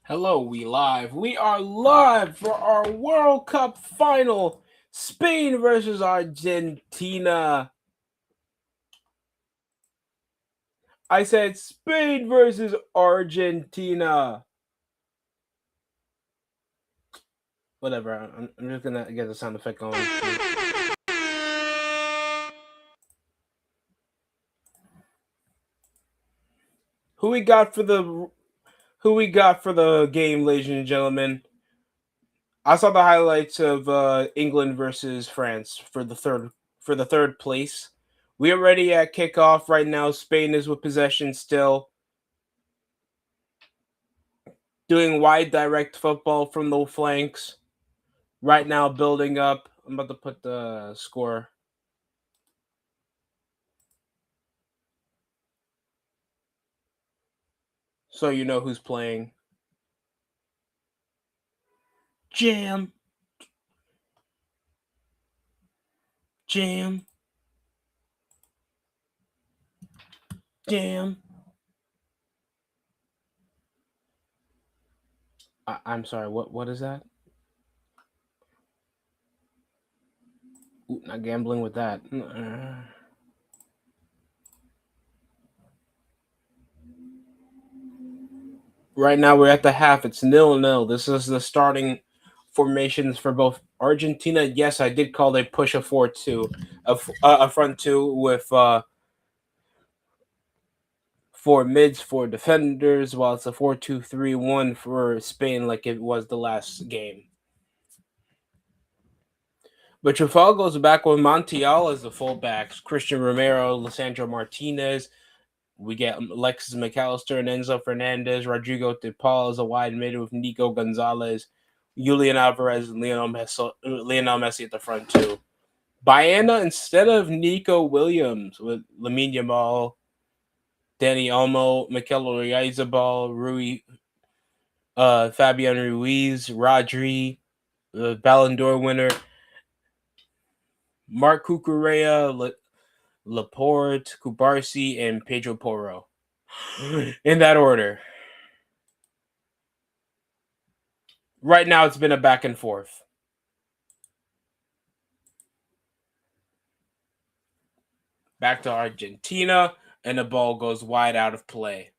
Hello, we live. We are live for our World Cup final. Spain versus Argentina. I said Spain versus Argentina. Whatever. I'm just gonna get the sound effect going. Who we got for the game, ladies and gentlemen? I saw the highlights of England versus France for the third place. We are ready at kickoff right now. Spain is with possession still, doing wide direct football from the flanks. Right now, building up. I'm about to put the score. So you know who's playing. Jam. Jam. Jam. I'm sorry, what is that? Ooh, not gambling with that. Right now we're at the half. It's 0-0. This is the starting formations for both Argentina. Yes, I did call they push a 4-2, a front two with four mids, four defenders, while it's a 4-2-3-1 for Spain, like it was the last game. But Trafalgar goes back with Montiel as the fullbacks, Christian Romero, Lisandro Martinez. We get Alexis McAllister and Enzo Fernandez, Rodrigo De Paul as a wide mid with Nico Gonzalez, Julian Alvarez, and Lionel Messi at the front too. Baena instead of Nico Williams with Lamine Yamal, Danny Olmo, Mikel Oyarzabal, Fabian Ruiz, Rodri, the Ballon d'Or winner, Marc Cucurella, Laporte, Kubarsi, and Pedro Porro. In that order. Right now, it's been a back and forth. Back to Argentina, and the ball goes wide out of play.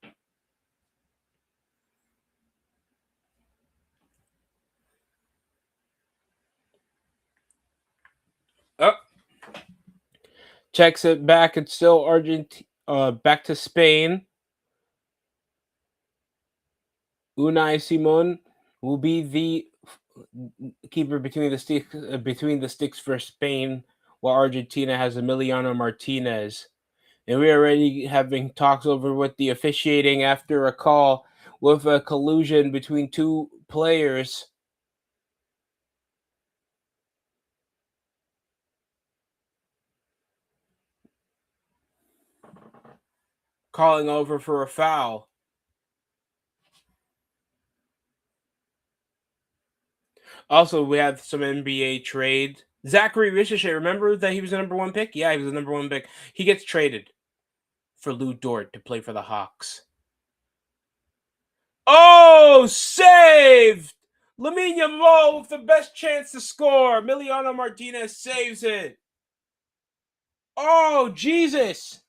Oh, checks it back. It's still Argentina. Back to Spain. Unai Simon will be the keeper between the sticks for Spain, while Argentina has Emiliano Martinez. And we are already having talks over with the officiating after a call with a collusion between two players. Calling over for a foul. Also, we have some NBA trade. Zachary Ricochet, remember that he was the number one pick? Yeah, he was the number one pick. He gets traded for Lou Dort to play for the Hawks. Oh, saved! Lamine Yamal with the best chance to score. Emiliano Martinez saves it. Oh, Jesus!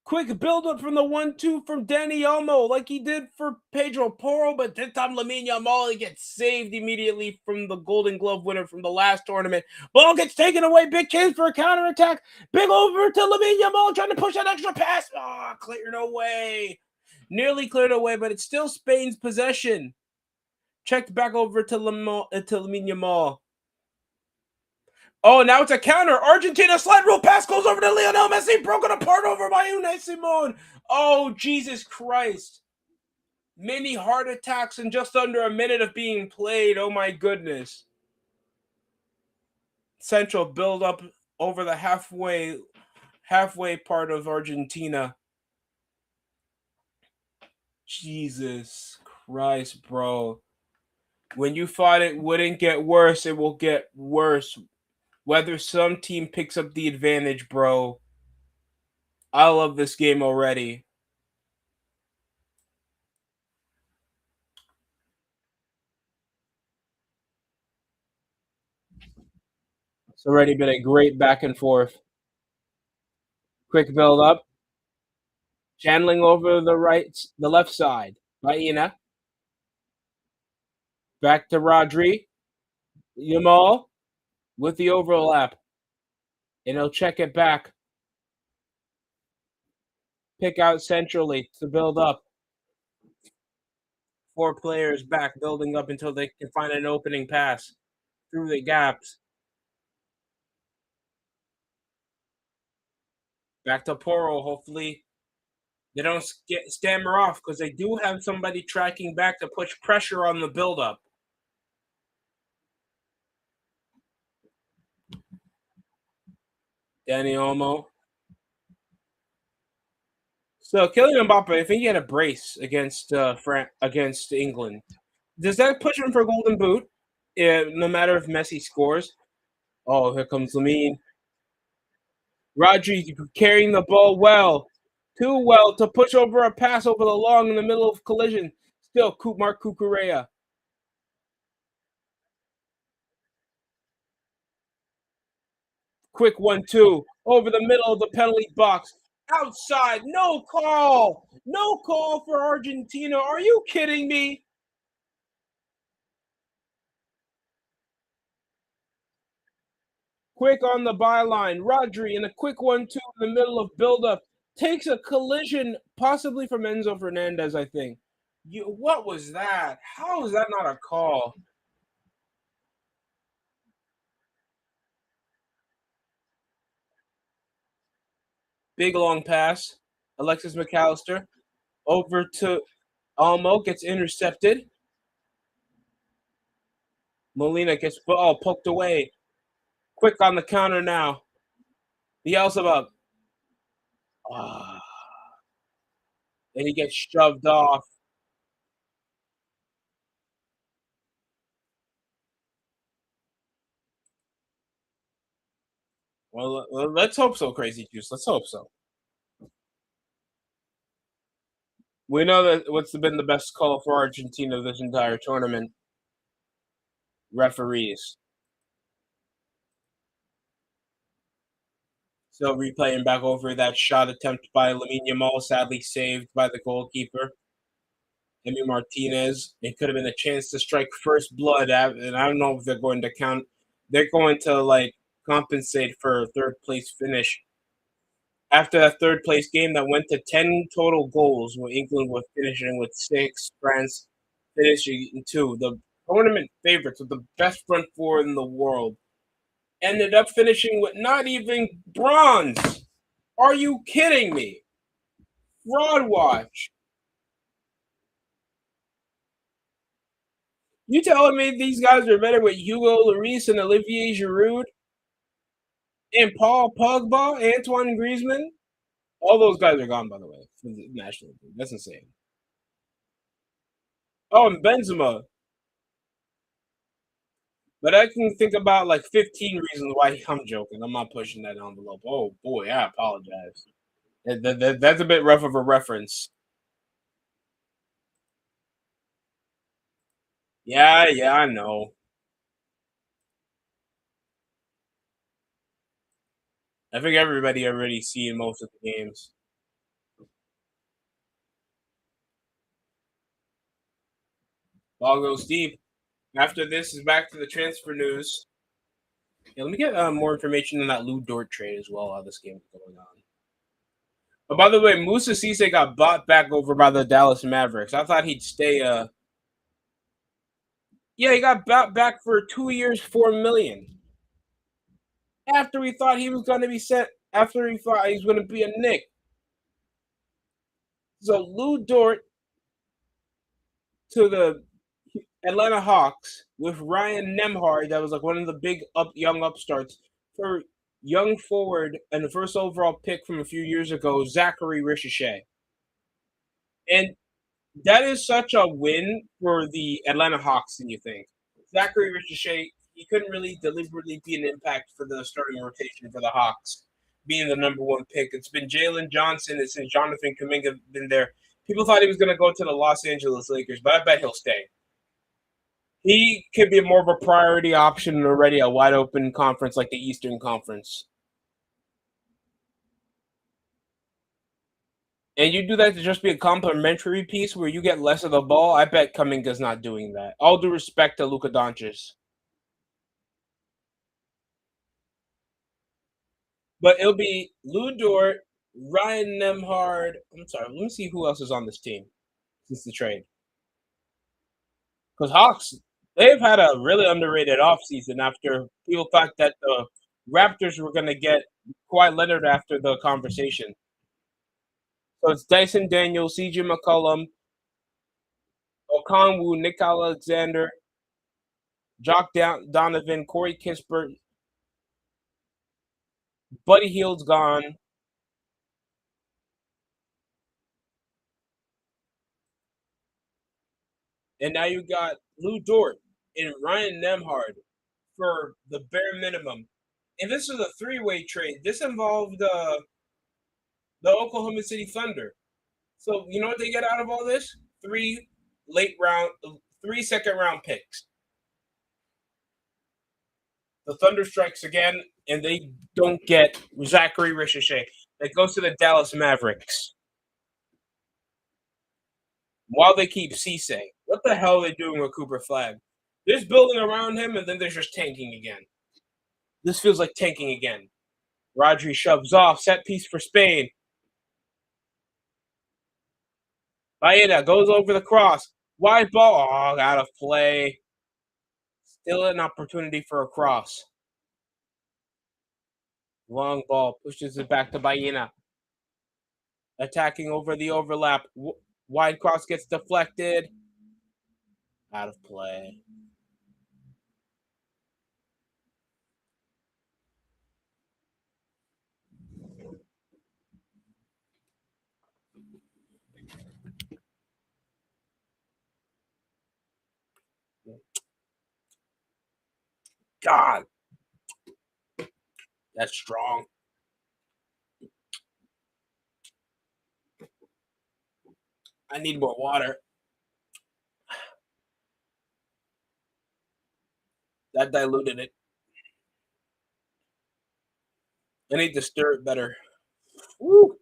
Quick build up from the 1-2 from Danny Olmo, like he did for Pedro Porro, but this time Lamine Yamal gets saved immediately from the Golden Glove winner from the last tournament. Ball gets taken away. Big chance for a counterattack. Big over to Lamine Yamal trying to push that extra pass. Oh, cleared away. Nearly cleared away, but it's still Spain's possession. Checked back over to Lamine Yamal. Oh, now it's a counter. Argentina slide rule pass goes over to Lionel Messi, broken apart over by Unai Simon. Oh, Jesus Christ. Many heart attacks in just under a minute of being played. Oh, my goodness. Central build up over the halfway part of Argentina. Jesus Christ, bro. When you thought it wouldn't get worse, it will get worse. Whether some team picks up the advantage, bro. I love this game already. It's already been a great back and forth. Quick build up, channeling over the left side. Baena back to Rodri. Yamal with the overlap, and he'll check it back. Pick out centrally to build up. 4 players back, building up until they can find an opening pass through the gaps. Back to Poro. Hopefully, they don't stammer off because they do have somebody tracking back to push pressure on the build-up. Danny Olmo. So Kylian Mbappe, I think he had a brace against England. Does that push him for Golden Boot? No matter if Messi scores. Oh, here comes Lamine. Rodri carrying the ball well. Too well to push over a pass over the long in the middle of collision. Still, Mark Cucurella. Quick 1-2 over the middle of the penalty box. Outside, no call. No call for Argentina. Are you kidding me? Quick on the byline. Rodri in a quick 1-2 in the middle of build-up. Takes a collision, possibly from Enzo Fernandez, I think. What was that? How is that not a call? Big long pass. Alexis McAllister over to Almo, gets intercepted. Molina gets poked away. Quick on the counter now. Beelzebub. Ah, and he gets shoved off. Well, let's hope so, Crazy Juice. Let's hope so. We know that what's been the best call for Argentina this entire tournament? Referees. So replaying back over that shot attempt by Lamine Yamal, sadly saved by the goalkeeper, Emi Martinez. It could have been a chance to strike first blood, and I don't know if they're going to count. They're going to compensate for a third place finish. After that third place game that went to 10 total goals, where England was finishing with 6, France finishing in 2. The tournament favorites with the best front four in the world ended up finishing with not even bronze. Are you kidding me? Fraud watch. You telling me these guys are better with Hugo Lloris and Olivier Giroud and Paul Pogba, Antoine Griezmann? All those guys are gone, by the way, from the national team. That's insane. Oh, and Benzema. But I can think about 15 reasons why I'm joking. I'm not pushing that envelope. Oh boy, I apologize. That's a bit rough of a reference. Yeah, I know. I think everybody already seen most of the games. Ball goes deep. After this is back to the transfer news. Yeah, let me get more information on that Lou Dort trade as well, how this game is going on. But by the way, Musa Cisse got bought back over by the Dallas Mavericks. I thought he'd stay. Yeah, he got bought back for 2 years, $4 million. After we thought he was going to be sent, after he thought he was going to be a Knick. So Lou Dort to the Atlanta Hawks with Ryan Nembhard, that was one of the big young upstarts for young forward and the first overall pick from a few years ago, Zachary Ricochet. And that is such a win for the Atlanta Hawks, than you think. Zachary Ricochet, he couldn't really deliberately be an impact for the starting rotation for the Hawks, being the number 1 pick. It's been Jalen Johnson and since Jonathan Kuminga been there. People thought he was going to go to the Los Angeles Lakers, but I bet he'll stay. He could be more of a priority option than already a wide open conference like the Eastern Conference. And you do that to just be a complimentary piece where you get less of the ball. I bet Kuminga's not doing that. All due respect to Luka Doncic, but it'll be Lou Dort, Ryan Nemhard. I'm sorry. Let me see who else is on this team since the trade. Because Hawks, they've had a really underrated offseason after people thought that the Raptors were going to get Kawhi Leonard after the conversation. So it's Dyson Daniels, CJ McCollum, Okonwu, Nick Alexander, Donovan, Corey Kispert, Buddy Hield's gone, and now you got Lou Dort and Ryan Nemhard for the bare minimum. And this is a three-way trade. This involved the Oklahoma City Thunder. So you know what they get out of all this? Three late round, three second round picks. The Thunder strikes again, and they don't get Zachary Ricochet. That goes to the Dallas Mavericks. While they keep Cisse. What the hell are they doing with Cooper Flag? There's building around him, and then there's just tanking again. This feels like tanking again. Rodri shoves off, set piece for Spain. Baeta goes over the cross. Wide ball. Oh, out of play. Still an opportunity for a cross. Long ball pushes it back to Baena. Attacking over the overlap. Wide cross gets deflected. Out of play. God, that's strong. I need more water. That diluted it. I need to stir it better. Woo.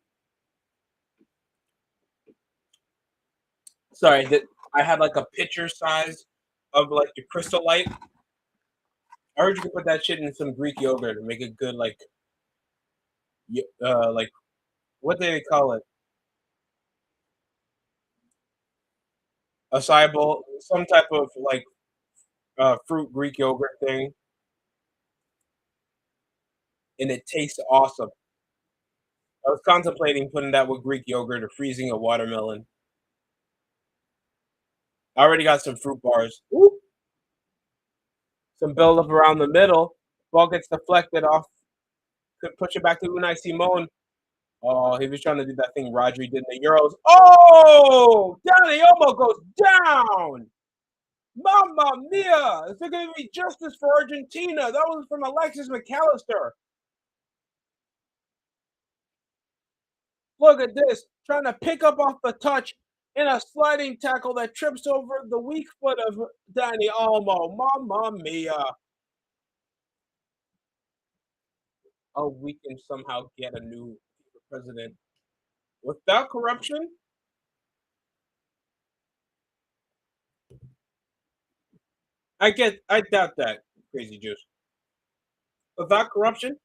Sorry, that I had like a pitcher size of like the Crystal Light. I heard you can put that shit in some Greek yogurt and make it good, like what do they call it? Acai bowl, some type of like fruit Greek yogurt thing, and it tastes awesome. I was contemplating putting that with Greek yogurt or freezing a watermelon. I already got some fruit bars. Woo. Some build up around the middle. Ball gets deflected off. Could push it back to Unai Simone. Oh, he was trying to do that thing Rodri did in the Euros. Oh, Danny almost goes down. Mamma mia! Is there going to be justice for Argentina? That was from Alexis McAllister. Look at this. Trying to pick up off the touch in a sliding tackle that trips over the weak foot of Danny Olmo. Mamma mia. Oh, we can somehow get a new president. Without corruption? I doubt that, crazy juice. Without corruption?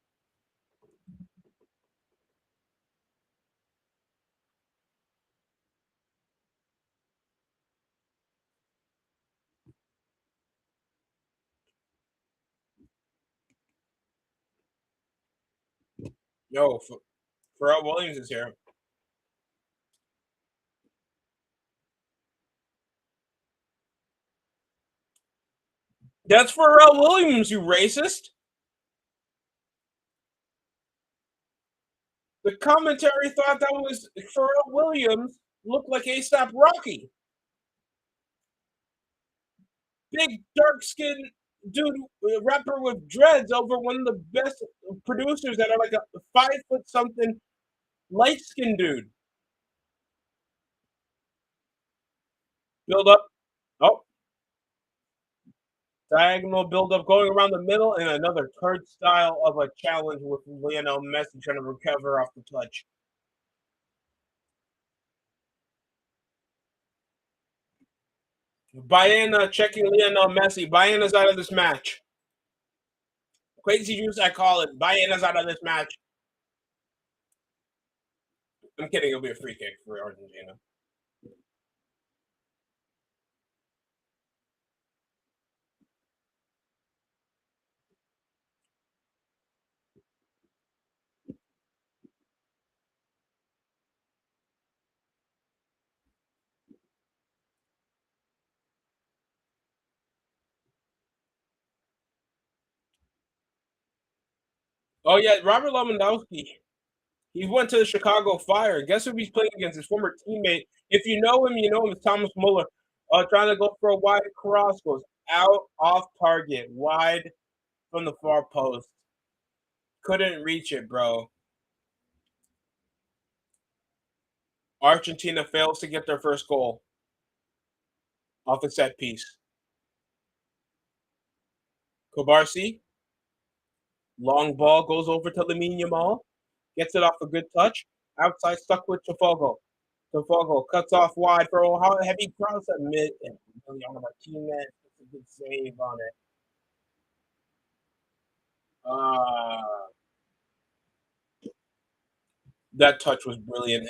No, Pharrell Williams is here. That's Pharrell Williams, you racist. The commentary thought that was Pharrell Williams looked like ASAP Rocky. Big dark skinned dude, rapper with dreads over one of the best producers that are like a 5 foot something light skinned dude. Build up. Oh, Diagonal build-up going around the middle, and another third style of a challenge with Lionel Messi trying to recover off the touch. Baena checking Lionel Messi. Baena's out of this match. Crazy juice, I call it. Baena's out of this match. I'm kidding. It'll be a free kick for Argentina. Oh yeah, Robert Lewandowski. He went to the Chicago Fire. Guess who he's playing against? His former teammate. If you know him, you know him. It's Thomas Muller. Trying to go for a wide cross, goes out off target, wide from the far post. Couldn't reach it, bro. Argentina fails to get their first goal off a set piece. Kobarsi, long ball goes over to Lamine Yamal, gets it off a good touch. Outside stuck with Tofago. Tofago cuts off wide for a heavy cross at mid. And Emiliano Martinez gets a good save on it. That touch was brilliant.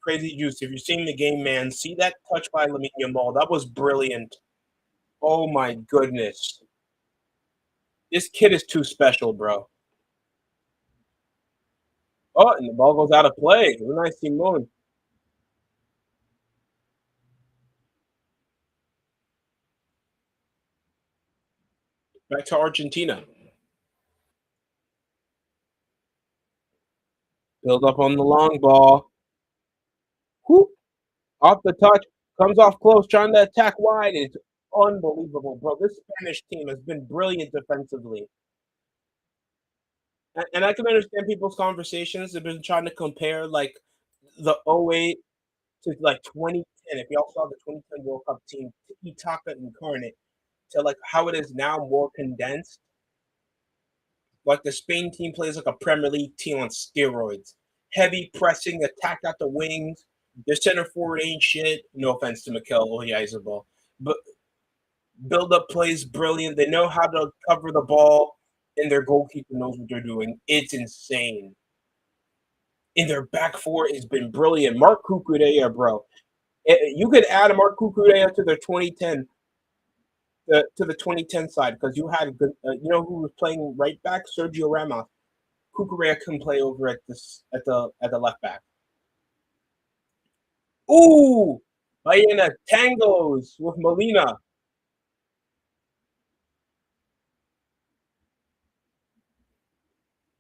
Crazy Juice, if you're seeing the game, man, see that touch by Lamine Yamal. That was brilliant. Oh my goodness. This kid is too special, bro. Oh, and the ball goes out of play. It was a nice Simone. Back to Argentina. Build up on the long ball. Whoop. Off the touch. Comes off close, trying to attack wide. It's unbelievable, bro. This Spanish team has been brilliant defensively. And I can understand people's conversations. They've been trying to compare like the '08 to like 2010. If y'all saw the 2010 World Cup team, Tiki Taka incarnate, to like how it is now, more condensed. Like the Spain team plays like a Premier League team on steroids. Heavy pressing, attack out the wings. Their center forward ain't shit. No offense to Mikel Oyarzabal, but build up plays brilliant. They know how to cover the ball, and their goalkeeper knows what they're doing. It's insane. And their back four has been brilliant. Mark Cucurella, bro. You could add a Mark Cucurella to their 2010 to the 2010 side because you had you know who was playing right back? Sergio Ramos. Cucurella can play over at the left back. Ooh, Baena tangos with Molina.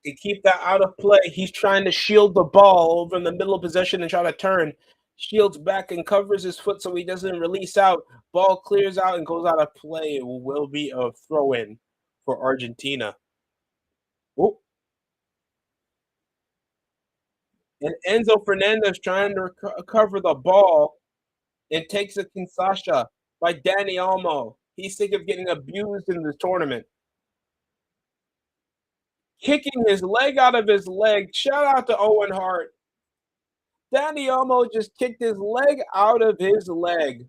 To keep that out of play, he's trying to shield the ball over in the middle of possession and try to turn. Shields back and covers his foot so he doesn't release out. Ball clears out and goes out of play. It will be a throw in for Argentina. Ooh. And Enzo Fernandez trying to recover the ball and takes a Kinshasa by Danny Olmo. He's sick of getting abused in the tournament. Kicking his leg out of his leg. Shout out to Owen Hart. Danny Olmo just kicked his leg out of his leg.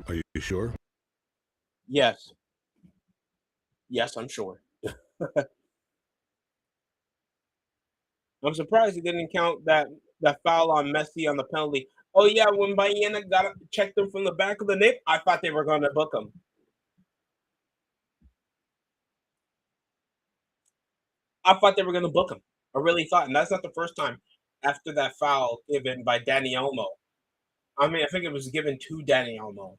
Are you sure? Yes. Yes, I'm sure. I'm surprised he didn't count that foul on Messi on the penalty. Oh yeah, when Baena got checked him from the back of the net, I thought they were going to book him. I thought they were going to book him. I really thought, and that's not the first time after that foul given by Danny Olmo. I mean, I think it was given to Danny Olmo.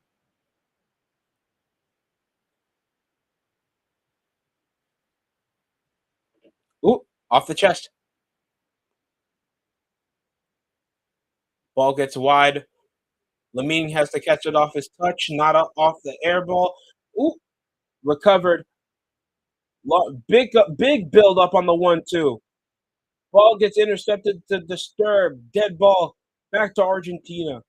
Ooh, off the chest. Ball gets wide. Lamine has to catch it off his touch, not off the air ball. Ooh, recovered. Big build up on the 1-2. Ball gets intercepted to disturb. Dead ball back to Argentina.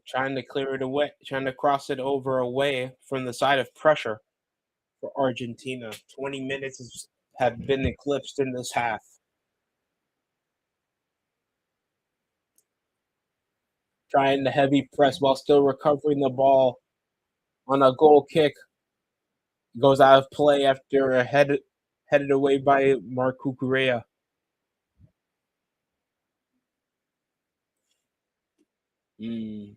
trying to clear it away, trying to cross it over away from the side of pressure for Argentina. 20 minutes have been eclipsed in this half. Trying the heavy press while still recovering the ball on a goal kick. Goes out of play after headed away by Marc Cucurella. Mm.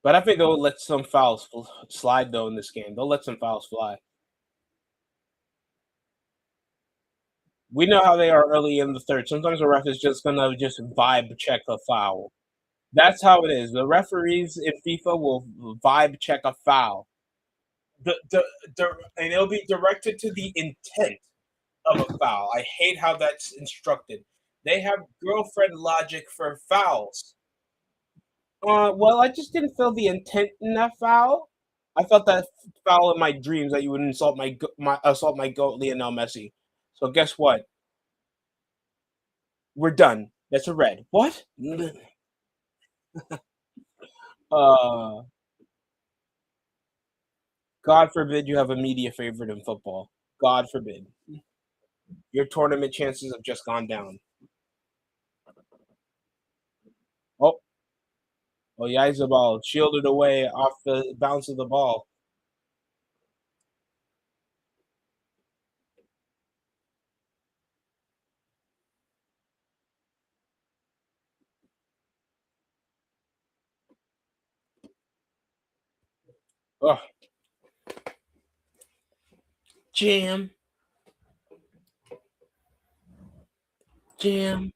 But I think they'll let some fouls slide though in this game. They'll let some fouls fly. We know how they are early in the third. Sometimes the ref is just gonna just vibe check a foul. That's how it is. The referees in FIFA will vibe check a foul. And it'll be directed to the intent of a foul. I hate how that's instructed. They have girlfriend logic for fouls. Well, I just didn't feel the intent in that foul. I felt that foul in my dreams that you would insult my goat Lionel Messi. So guess what? We're done. That's a red. What? Uh, God forbid you have a media favorite in football. God forbid. Your tournament chances have just gone down. Oh, oh, Yaizabal shielded away off the bounce of the ball. Oh, jam, jam.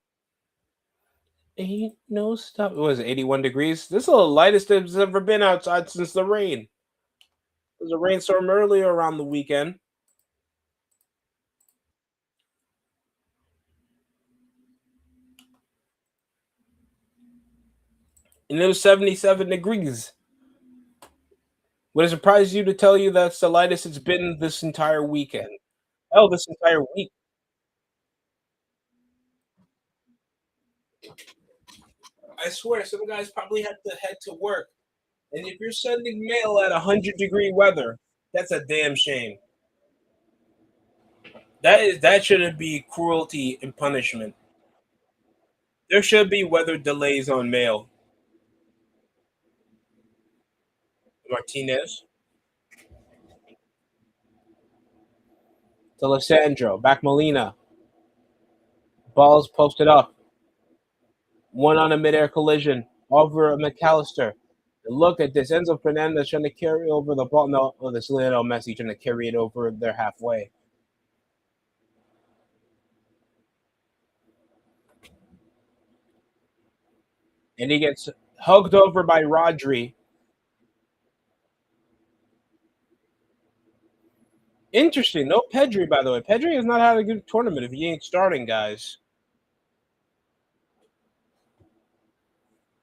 Ain't no stop. What was it, 81 degrees? This is the lightest it's ever been outside since the rain. There was a rainstorm earlier around the weekend. And it was 77 degrees. Would it surprise you to tell you that's the lightest it's been this entire weekend? Oh, this entire week. I swear, some guys probably have to head to work. And if you're sending mail at 100-degree weather, that's a damn shame. That shouldn't be cruelty and punishment. There should be weather delays on mail. Martinez to Lissandro, back Molina. Balls posted up. One on a midair collision over McAllister. Look at this. Enzo Fernandez trying to carry over the ball. No, oh, this Lionel Messi trying to carry it over there halfway. And he gets hugged over by Rodri. Interesting. No Pedri, by the way. Pedri has not had a good tournament if he ain't starting, guys.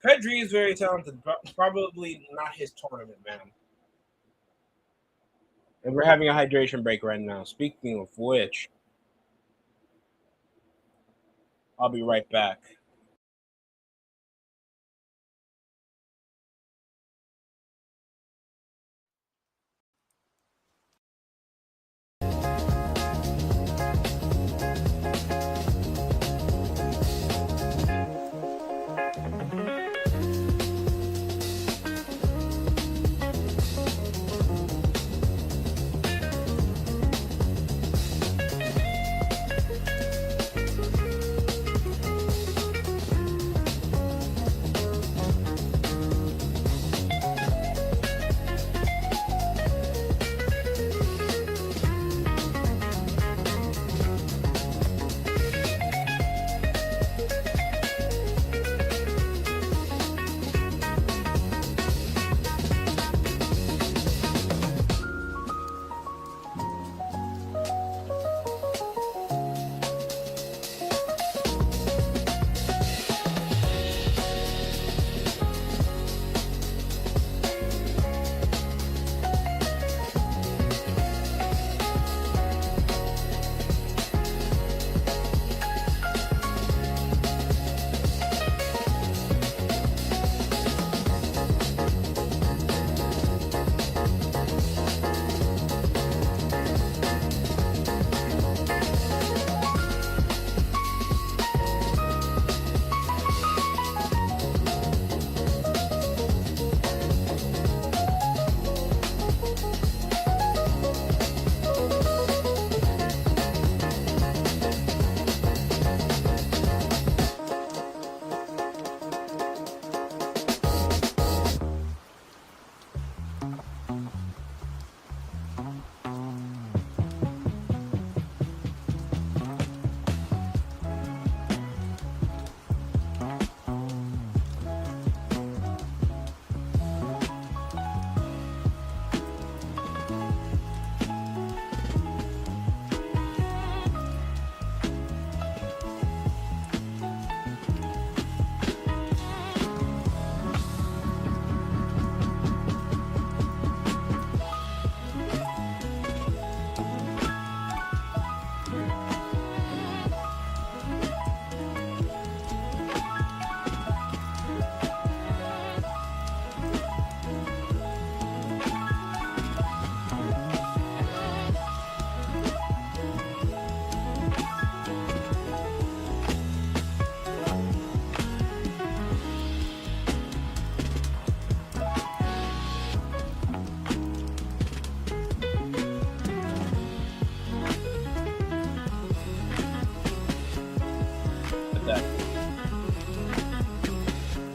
Pedri is very talented, but probably not his tournament, man. And we're having a hydration break right now. Speaking of which, I'll be right back.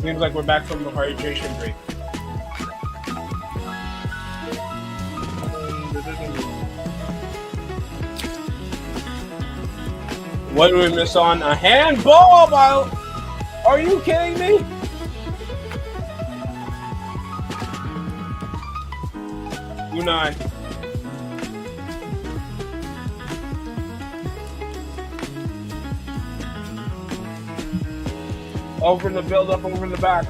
Seems like we're back from the hydration break. What did we miss on? A handball by... Are you kidding me? Unai. Over in the build-up, over in the back.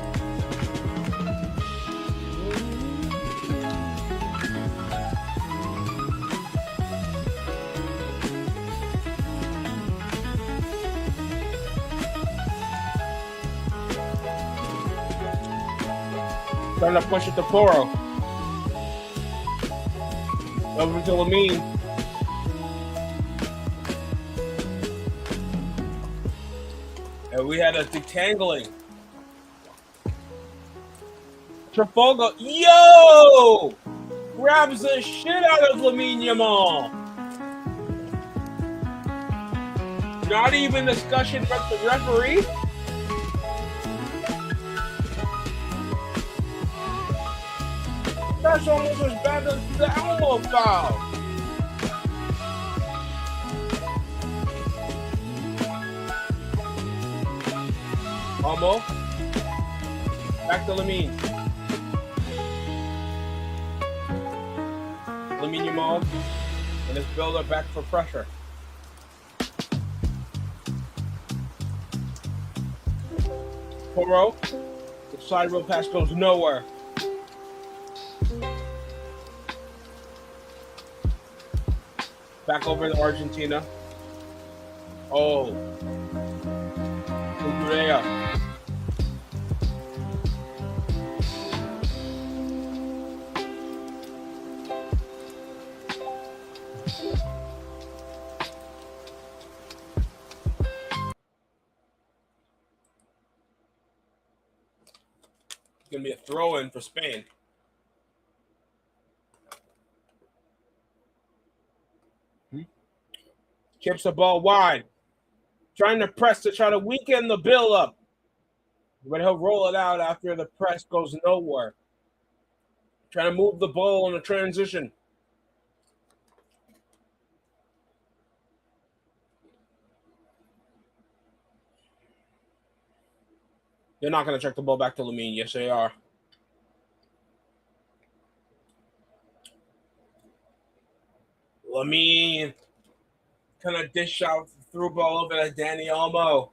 Trying to push it to Poro. Over to Lamine. And we had a detangling. Trafalgar, yo! Grabs the shit out of Lamine Yamal. Not even discussion with the referee. That's almost as bad as the Elmo foul. Elmo. Back to Lamine. Lamine Yamal. And his builder back for pressure. Poro. The side road pass goes nowhere. Back over to Argentina. Oh. Ugurea. It's going to be a throw-in for Spain. Chips the ball wide. Trying to press to try to weaken the build-up. But he'll roll it out after the press goes nowhere. Trying to move the ball in a transition. They're not going to check the ball back to Lamine. Yes, they are. Lamine kind of dish out through ball over to Danny Olmo.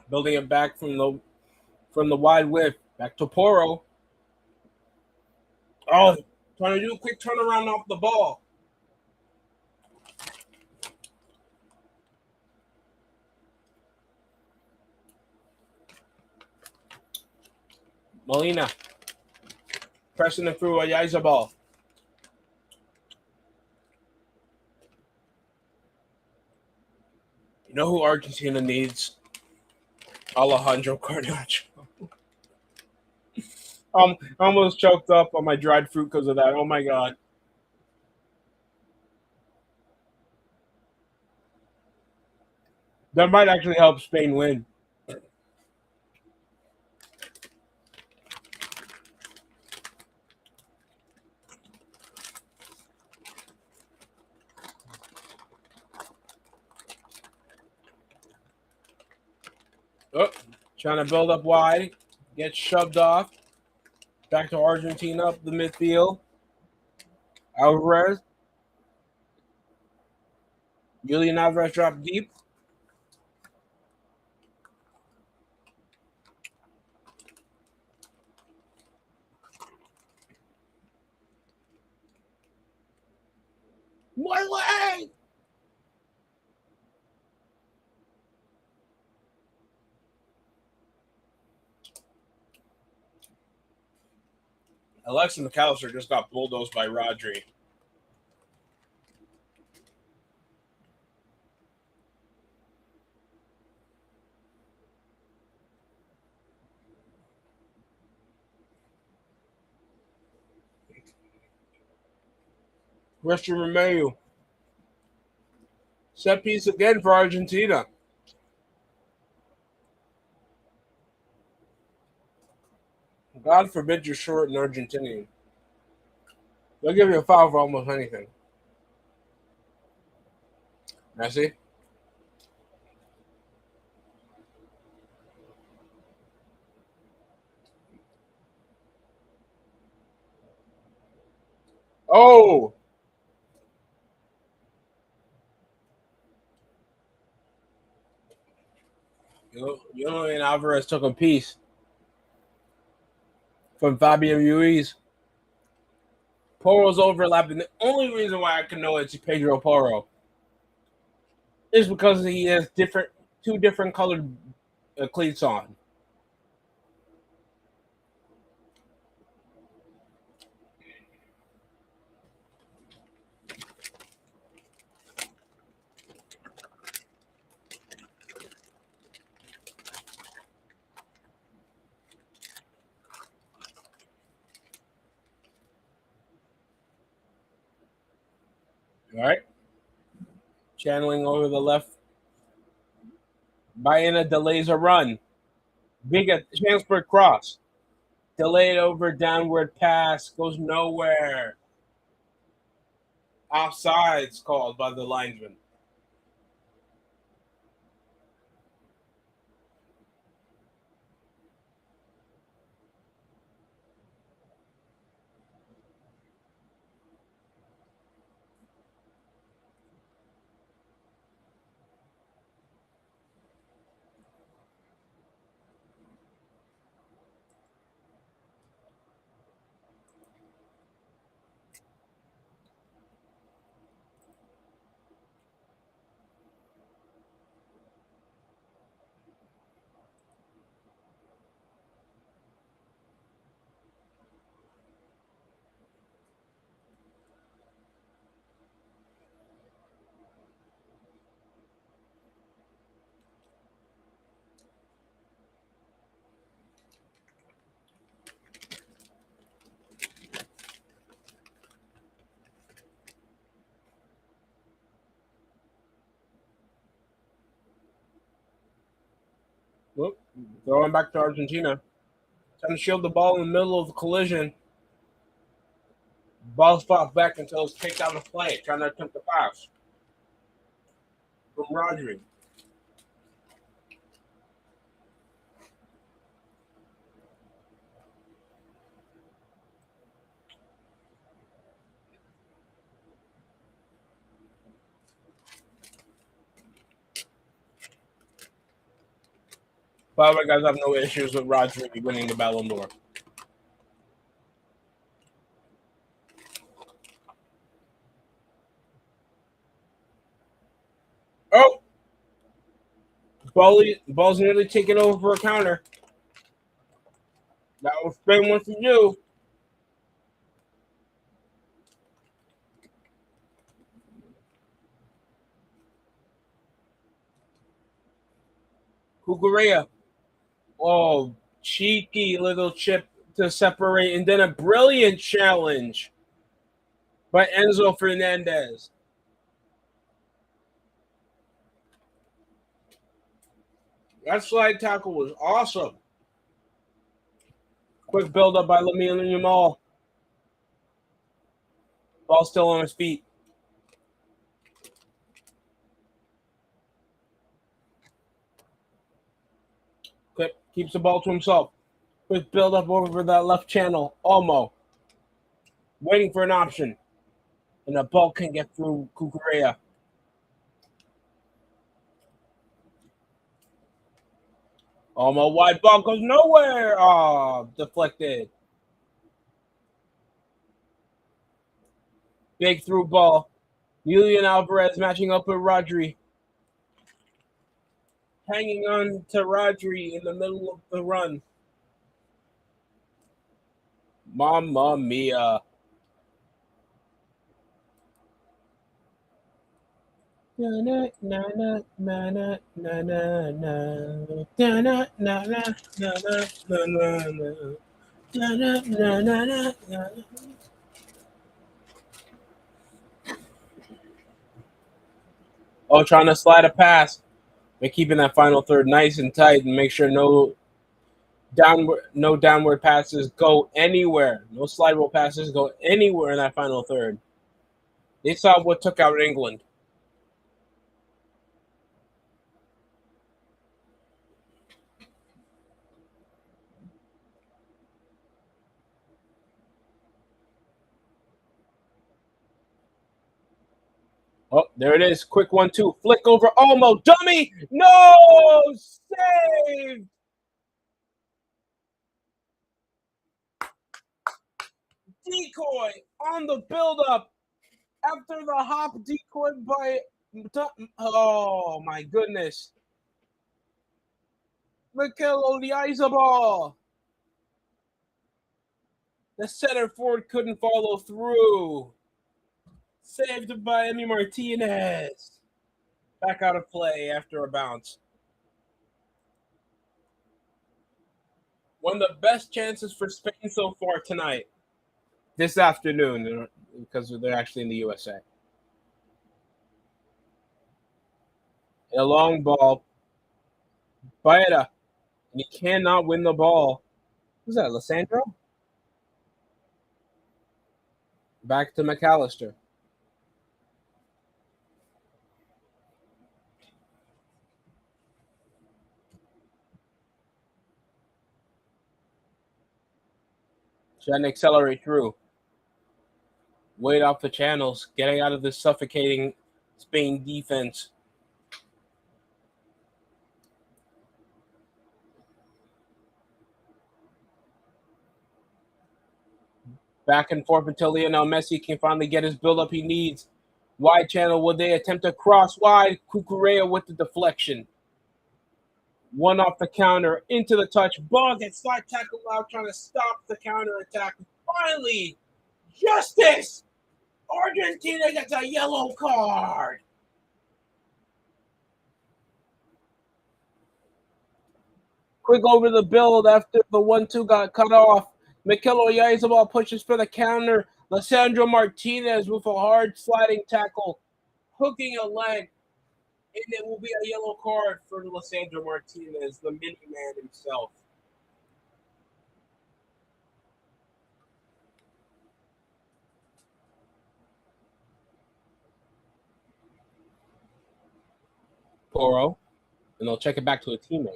Building it back from the wide width. Back to Poro. Oh, trying to do a quick turnaround off the ball. Molina. Pressing it through a Yaisa ball. You know who Argentina needs? Alejandro Garnacho. I almost choked up on my dried fruit because of that. Oh my god. That might actually help Spain win. Oh, trying to build up wide. Gets shoved off. Back to Argentina up the midfield. Alvarez. Julian Alvarez dropped deep. My leg! Alexa McAllister just got bulldozed by Rodri. Christian Romeu. Set piece again for Argentina. God forbid you're short in Argentinian. They'll give you a foul for almost anything. Messi. Oh! Julian Alvarez took a piece from Fabio Ruiz. Poro's overlapping. The only reason why I can know it's Pedro Porro is because he has two different colored cleats on. All right. Channeling over the left. Baena delays a run. Big chance for a cross. Delayed over downward pass. Goes nowhere. Offsides called by the linesman. Whoop. Throwing back to Argentina. Trying to shield the ball in the middle of the collision. Ball fought back until it's kicked out of play. Trying to attempt the pass from Rodri. By the way, guys, I have no issues with Rodri winning the Ballon d'Or. Oh! Ball's nearly taken over for a counter. That was Spain wants to do. Cucurella. Oh, cheeky little chip to separate, and then a brilliant challenge by Enzo Fernandez. That slide tackle was awesome. Quick build up by Lamine Yamal. Ball still on his feet. Quick keeps the ball to himself. Quick build up over that left channel. Olmo waiting for an option, and the ball can get through Cucurella. Olmo wide ball goes nowhere. Oh, deflected. Big through ball. Julian Alvarez matching up with Rodri. Hanging on to Rodri in the middle of the run. Mamma mia. Na na na na na na na na na na na na na na na na na. Oh, trying to slide a pass. But keeping that final third nice and tight and make sure no downward passes go anywhere. No slide rule passes go anywhere in that final third. They saw what took out England. Oh, there it is. Quick 1-2. Flick over Olmo. Dummy. No. Save. Decoy on the build-up after the hop decoy by. Oh, my goodness. Mikel Oyarzabal. The center forward couldn't follow through. Saved by Emi Martinez. Back out of play after a bounce. One of the best chances for Spain so far tonight. This afternoon, because they're actually in the USA. A long ball. Baeta. And he cannot win the ball. Who's that, Lissandro? Back to McAllister. Trying to accelerate through. Wait off the channels. Getting out of this suffocating Spain defense. Back and forth until Lionel Messi can finally get his build-up he needs. Wide channel, will they attempt to cross wide? Cucurella with the deflection. One off the counter, into the touch. Ball gets slide tackle out, trying to stop the counter attack. Finally, justice! Argentina gets a yellow card. Quick over the build after the 1-2 got cut off. Mikel Oyarzabal pushes for the counter. Lissandro Martinez with a hard sliding tackle, hooking a leg, and it will be a yellow card for Lissandro Martinez, the mini man himself. Poro, and they'll check it back to a teammate.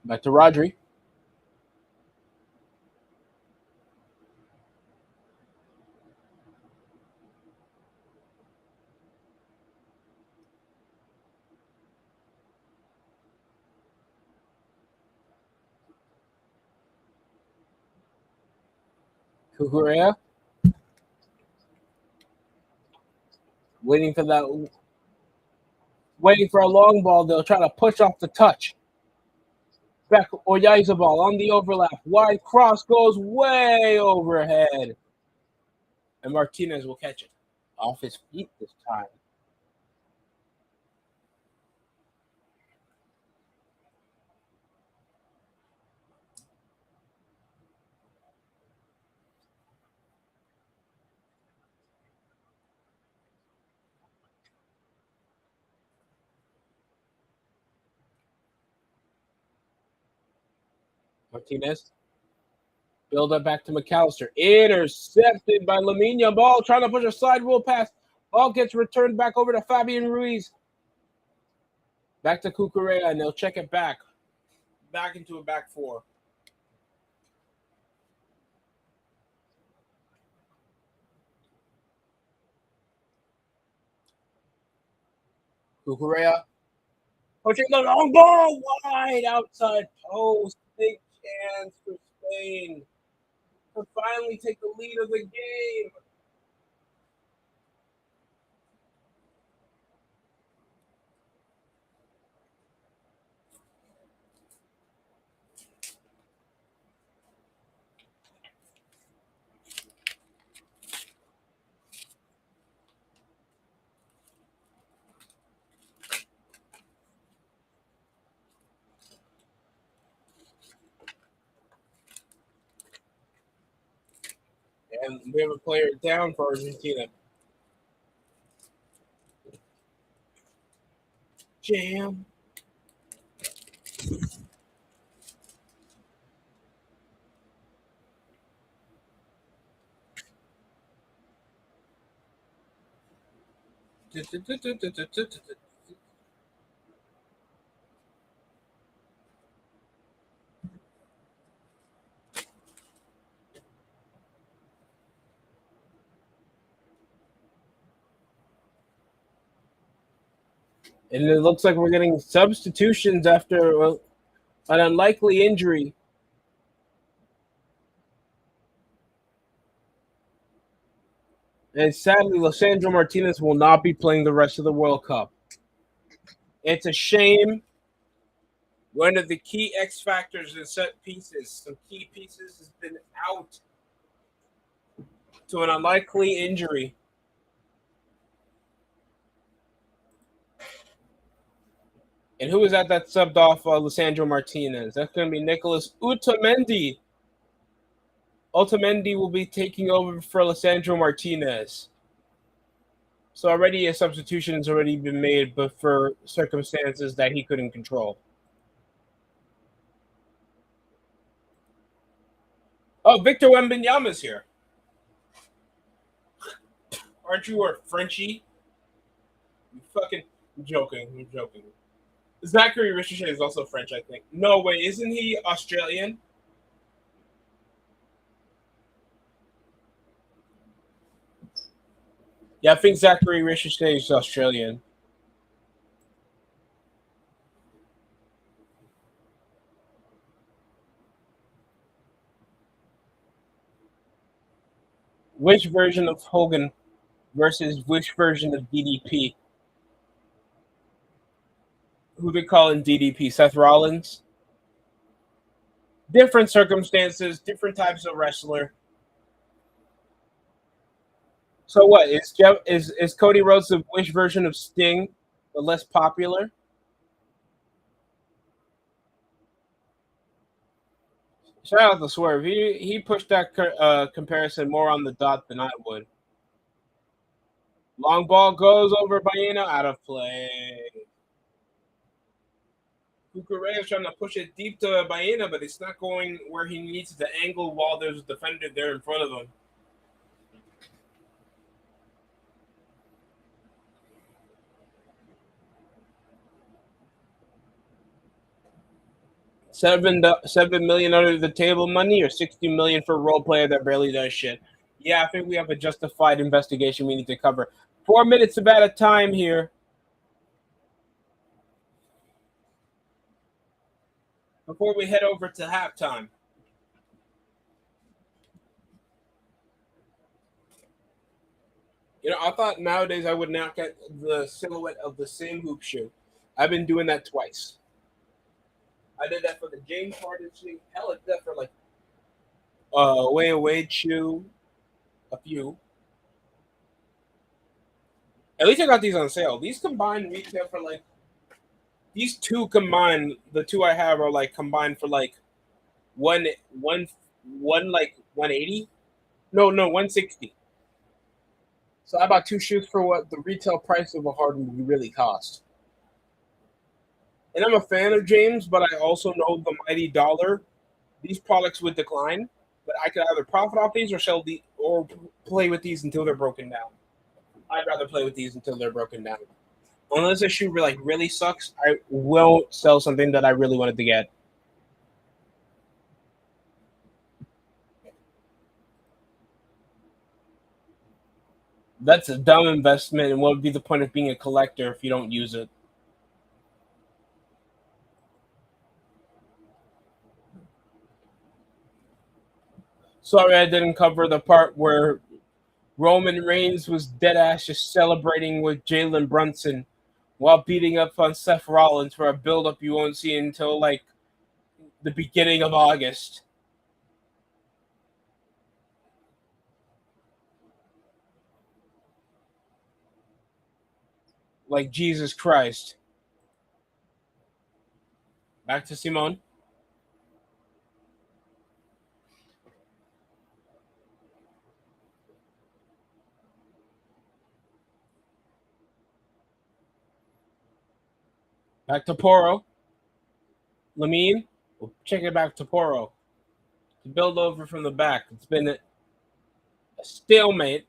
Back to Rodri. Cucurella. Waiting for that. Waiting for a long ball. They'll try to push off the touch. Back Oyarzabal on the overlap. Wide cross goes way overhead. And Martinez will catch it. Off his feet this time. Martinez. Build up back to McAllister. Intercepted by Lamine Ball, trying to push a side wheel pass. Ball gets returned back over to Fabian Ruiz. Back to Cucurella, and they'll check it back. Back into a back four. Cucurella pushing the long ball wide outside post. Big chance for Spain to finally take the lead of the game. And we have a player down for Argentina. Jam. And it looks like we're getting substitutions after an unlikely injury. And sadly, Lisandro Martinez will not be playing the rest of the World Cup. It's a shame. One of the key X factors in set pieces, some key pieces, has been out to an unlikely injury. And who is that subbed off Lisandro Martinez? That's going to be Nicholas Otamendi. Otamendi will be taking over for Lisandro Martinez. So already a substitution has already been made, but for circumstances that he couldn't control. Oh, Victor Wembanyama's here. Aren't you a Frenchie? You fucking I'm joking. I'm joking. Zachary Ricochet is also French, I think. No, wait, isn't he Australian? Yeah, I think Zachary Ricochet is Australian. Which version of Hogan versus which version of DDP? Who they call in DDP? Seth Rollins? Different circumstances, different types of wrestler. So what is Cody Rhodes the which version of Sting, the less popular? Shout out to Swerve. He pushed that comparison more on the dot than I would. Long ball goes over Baena, out of play. Kukurea is trying to push it deep to Baena, but it's not going where he needs to angle while there's a defender there in front of him. $7 million under the table money, or $60 million for a role player that barely does shit. Yeah, I think we have a justified investigation we need to cover. 4 minutes about a time here. Before we head over to halftime. You know, I thought nowadays I would not get the silhouette of the same hoop shoe. I've been doing that twice. I did that for the James Harden shoe. Hell, I did that for like Wade shoe. A few. At least I got these on sale. These combined retail for like these two combined. The two I have are like combined for like one like 180. No, 160. So I bought two shoes for what the retail price of a Harden would really cost. And I'm a fan of James, but I also know the mighty dollar. These products would decline, but I could either profit off these or sell the or play with these until they're broken down. I'd rather play with these until they're broken down. Unless a shoe like really sucks, I won't sell something that I really wanted to get. That's a dumb investment, and what would be the point of being a collector if you don't use it? Sorry, I didn't cover the part where Roman Reigns was dead ass just celebrating with Jalen Brunson while beating up on Seth Rollins for a build up you won't see until like the beginning of August. Like Jesus Christ. Back to Simone. Back to Poro. Lamine. We'll check it back to Poro. To build over from the back. It's been a stalemate.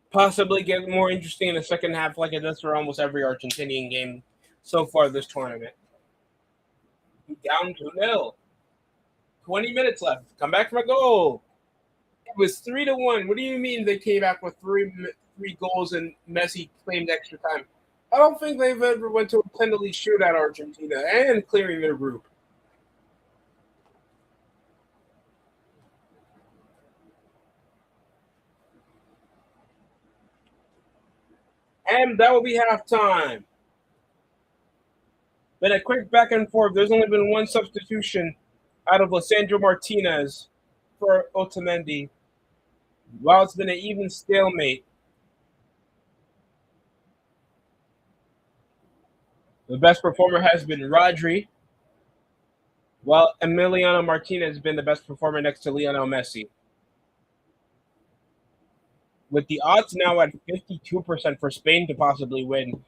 Possibly get more interesting in the second half, like it does for almost every Argentinian game so far this tournament. Down 2-0. 20 minutes left. Come back from a goal. It was 3-1. What do you mean they came back with three goals and Messi claimed extra time? I don't think they've ever went to a penalty shootout Argentina and clearing their group. And that will be halftime. Been a quick back and forth. There's only been one substitution out of Lissandro Martinez for Otamendi. While it's been an even stalemate, the best performer has been Rodri, while Emiliano Martinez has been the best performer next to Lionel Messi. With the odds now at 52% for Spain to possibly win,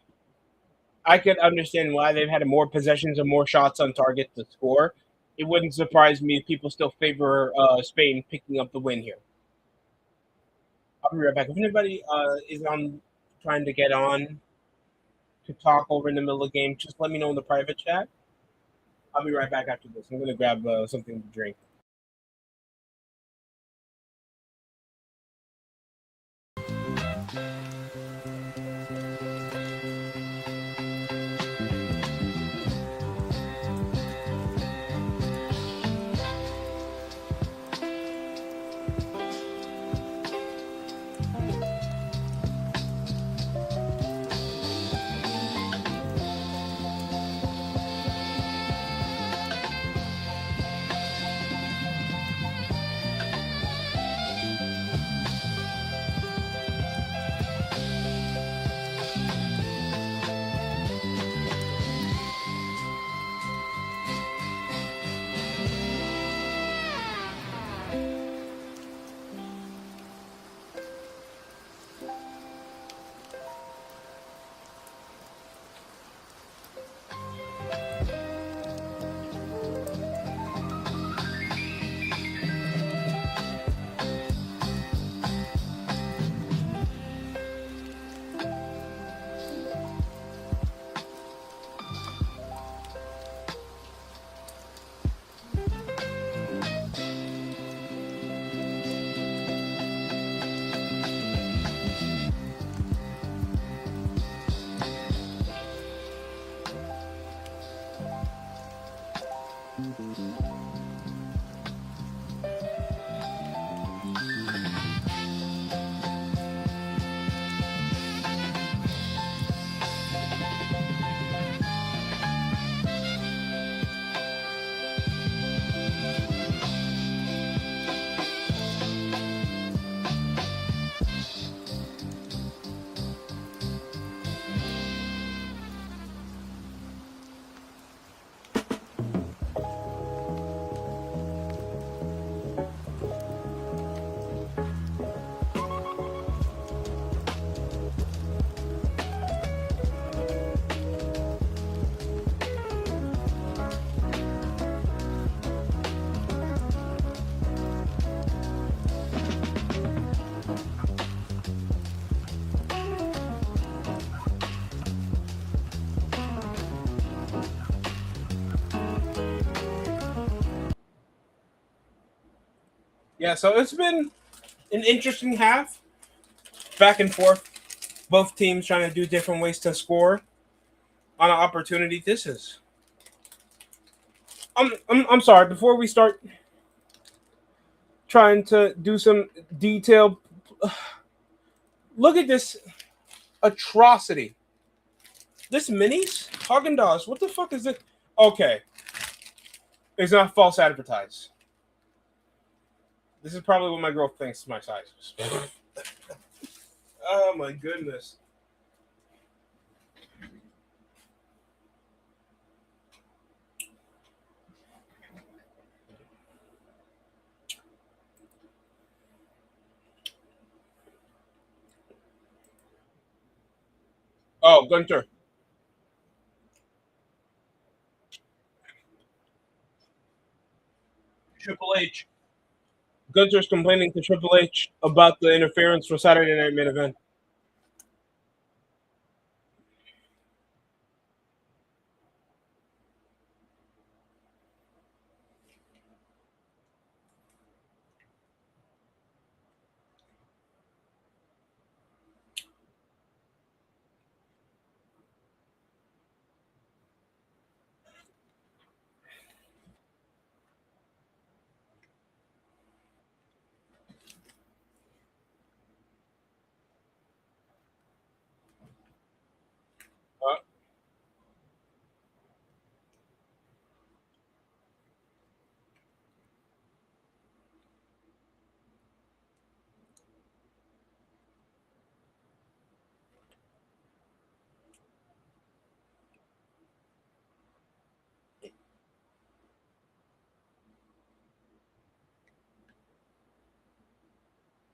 I could understand why they've had more possessions and more shots on target to score. It wouldn't surprise me if people still favor Spain picking up the win here. I'll be right back. If anybody is on trying to get on to talk over in the middle of the game, just let me know in the private chat. I'll be right back after this. I'm going to grab something to drink. Yeah, so it's been an interesting half, back and forth. Both teams trying to do different ways to score on an opportunity. This is I'm sorry. Before we start trying to do some detail, look at this atrocity. This minis Haagen Dazs. What the fuck is this? Okay, it's not false advertised. This is probably what my girl thinks my size is. Oh my goodness. Oh, Gunter. Triple H. Gunter's complaining to Triple H about the interference for Saturday Night Main Event.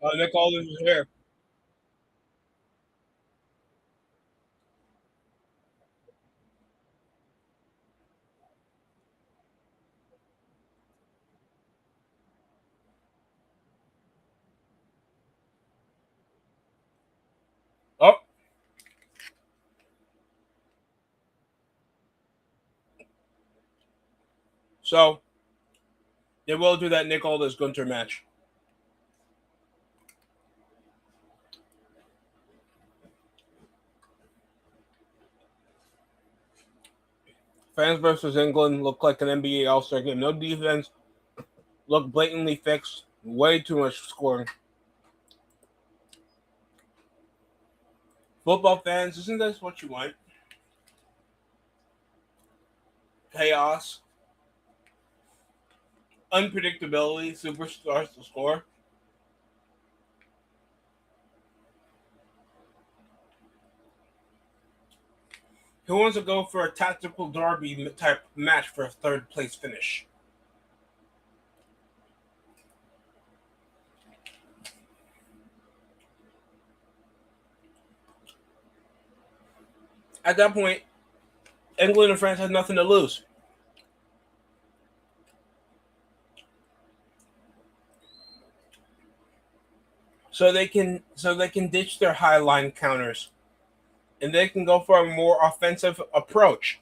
Uh, Nick Aldis is here. Oh, so they will do that Nick Aldis Gunter match. France versus England looked like an NBA All Star game. No defense, looked blatantly fixed. Way too much scoring. Football fans, isn't this what you want? Chaos, unpredictability, superstars to score. Who wants to go for a tactical derby type match for a third place finish? At that point, England and France had nothing to lose. So they can ditch their high line counters and they can go for a more offensive approach.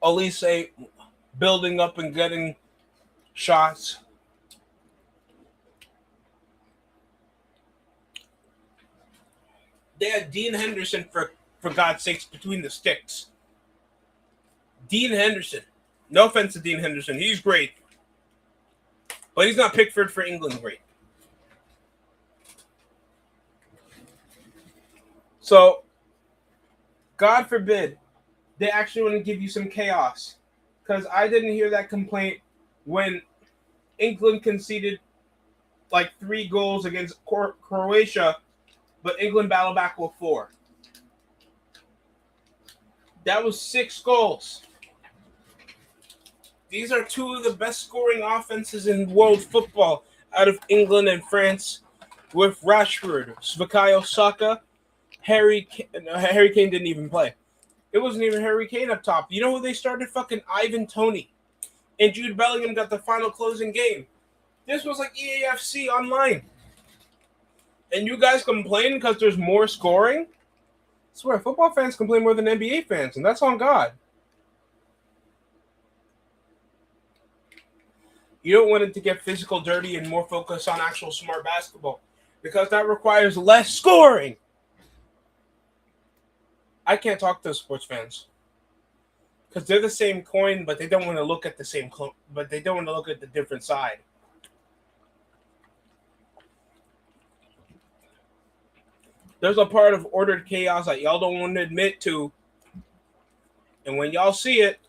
At least say building up and getting shots. They had Dean Henderson for God's sakes between the sticks. Dean Henderson. No offense to Dean Henderson, he's great, but he's not Pickford for England great. So God forbid they actually want to give you some chaos, because I didn't hear that complaint when England conceded like 3 goals against Croatia, but England battled back with 4. That was 6 goals. These are two of the best scoring offenses in world football out of England and France, with Rashford, Bukayo Saka, Harry Kane didn't even play. It wasn't even Harry Kane up top. You know who they started? Fucking Ivan Toney. And Jude Bellingham got the final closing game. This was like EAFC online. And you guys complain because there's more scoring? I swear, football fans complain more than NBA fans, and that's on God. You don't want it to get physical, dirty, and more focused on actual smart basketball. because that requires less scoring. I can't talk to sports fans because they're the same coin, but they don't want to look at the same but they don't want to look at the different side. There's a part of ordered chaos that y'all don't want to admit to, and when y'all see it,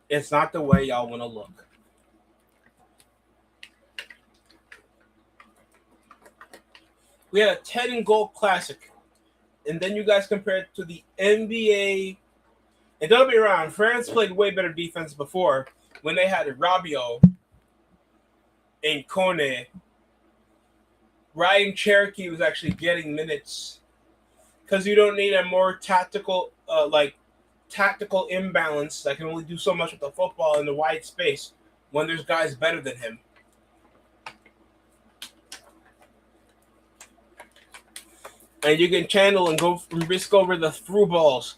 it's not the way y'all want to look. We had a 10 goal classic, and then you guys compare it to the NBA. And don't be wrong, France played way better defense before when they had Rabiot and Kone. Ryan Cherokee was actually getting minutes because you don't need a more tactical imbalance that can only do so much with the football in the wide space when there's guys better than him. And you can channel and go and risk over the through balls.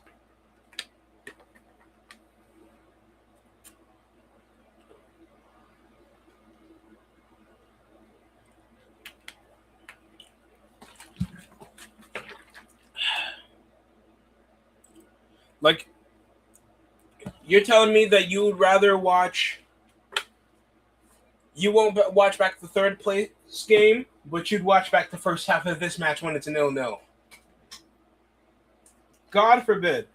Like, you're telling me that you would rather watch. You won't watch back the third place game, but you'd watch back the first half of this match when it's a 0-0. God forbid.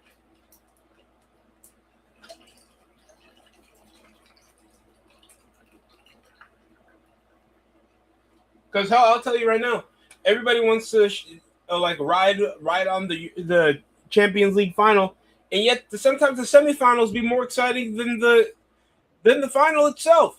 Because I'll tell you right now, everybody wants to ride on the Champions League final, and yet sometimes the semifinals be more exciting than the final itself.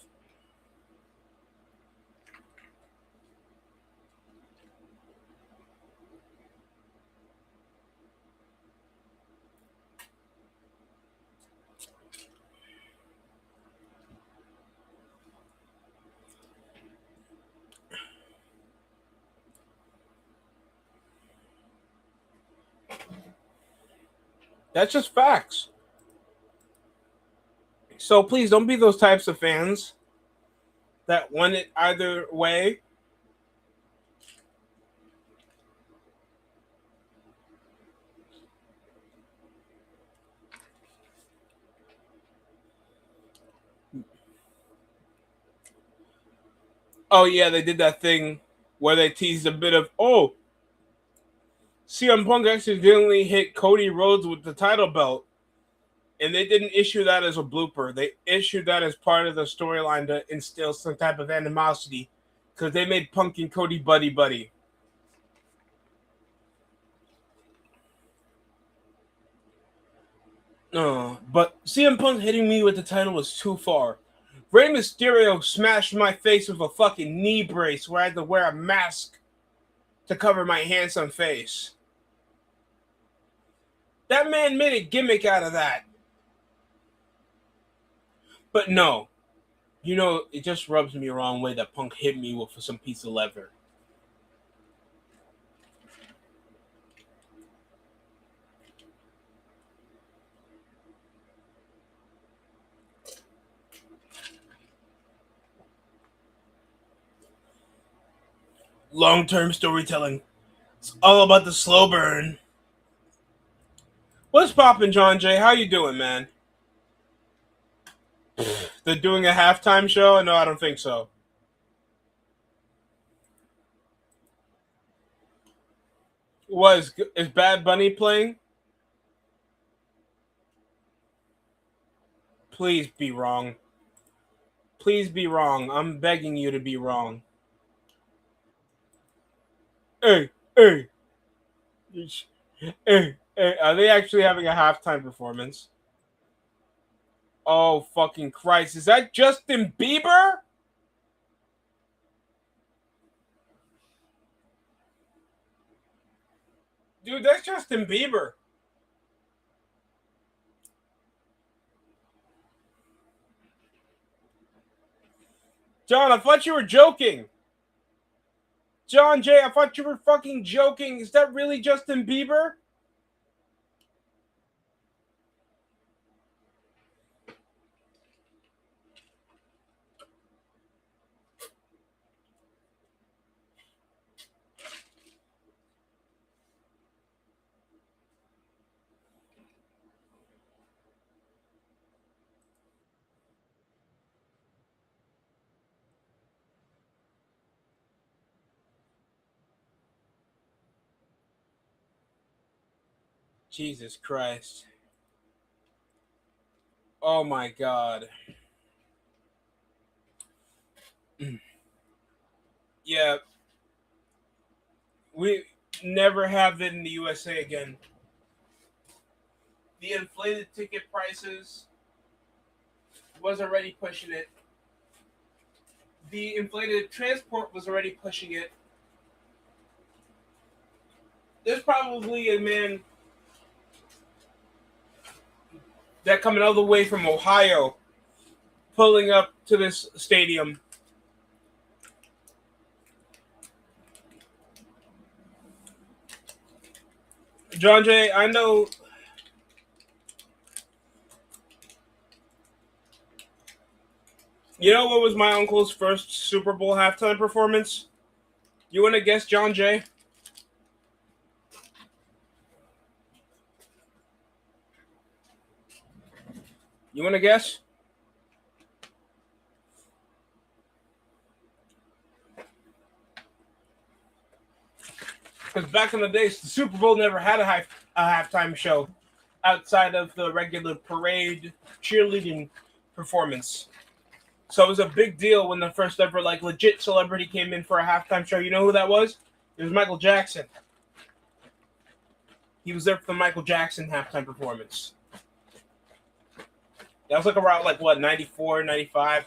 That's just facts. So please don't be those types of fans that want it either way. Oh yeah, they did that thing where they teased a bit of CM Punk accidentally hit Cody Rhodes with the title belt, and they didn't issue that as a blooper. They issued that as part of the storyline to instill some type of animosity because they made Punk and Cody buddy buddy. But CM Punk hitting me with the title was too far. Rey Mysterio smashed my face with a fucking knee brace where I had to wear a mask to cover my handsome face. That man made a gimmick out of that. But no, it just rubs me the wrong way that Punk hit me with some piece of leather. Long-term storytelling. It's all about the slow burn. What's poppin', John Jay? How you doing, man? They're doing a halftime show? No, I don't think so. Is Bad Bunny playing? Please be wrong. Please be wrong. I'm begging you to be wrong. Hey, hey, hey. Are they actually having a halftime performance? Oh, fucking Christ. Is that Justin Bieber? Dude, that's Justin Bieber. John, I thought you were joking. John Jay, I thought you were fucking joking. Is that really Justin Bieber? Jesus Christ. Oh my God. Yeah, we never have it in the USA again. The inflated ticket prices was already pushing it. The inflated transport was already pushing it. There's probably a man that coming all the way from Ohio pulling up to this stadium. John Jay, I know. You know what was my uncle's first Super Bowl halftime performance? You want to guess, John Jay? You want to guess? Because back in the days, the Super Bowl never had a halftime show outside of the regular parade cheerleading performance. So it was a big deal when the first ever like legit celebrity came in for a halftime show. You know who that was? It was Michael Jackson. He was there for the Michael Jackson halftime performance. That was like around like what, 94, 95?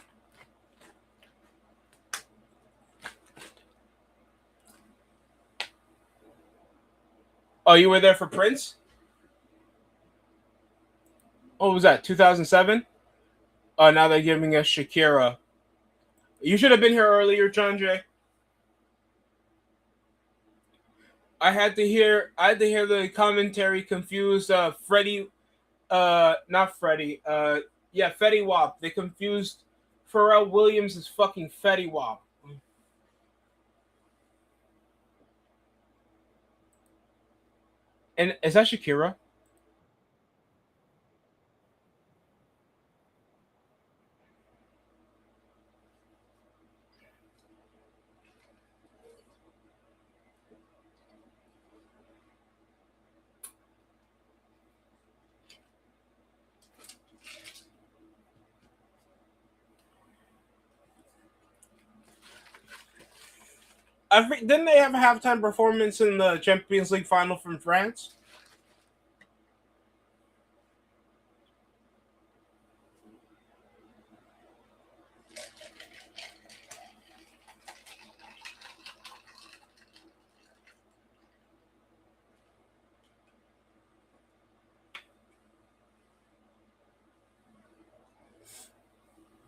Oh, you were there for Prince? What was that, 2007? Oh, now they're giving us Shakira. You should have been here earlier, John Jay. I had to hear the commentary confuse Freddie not Freddie. Yeah, Fetty Wap. They confused Pharrell Williams as fucking Fetty Wap. And is that Shakira? Didn't they have a halftime performance in the Champions League final from France?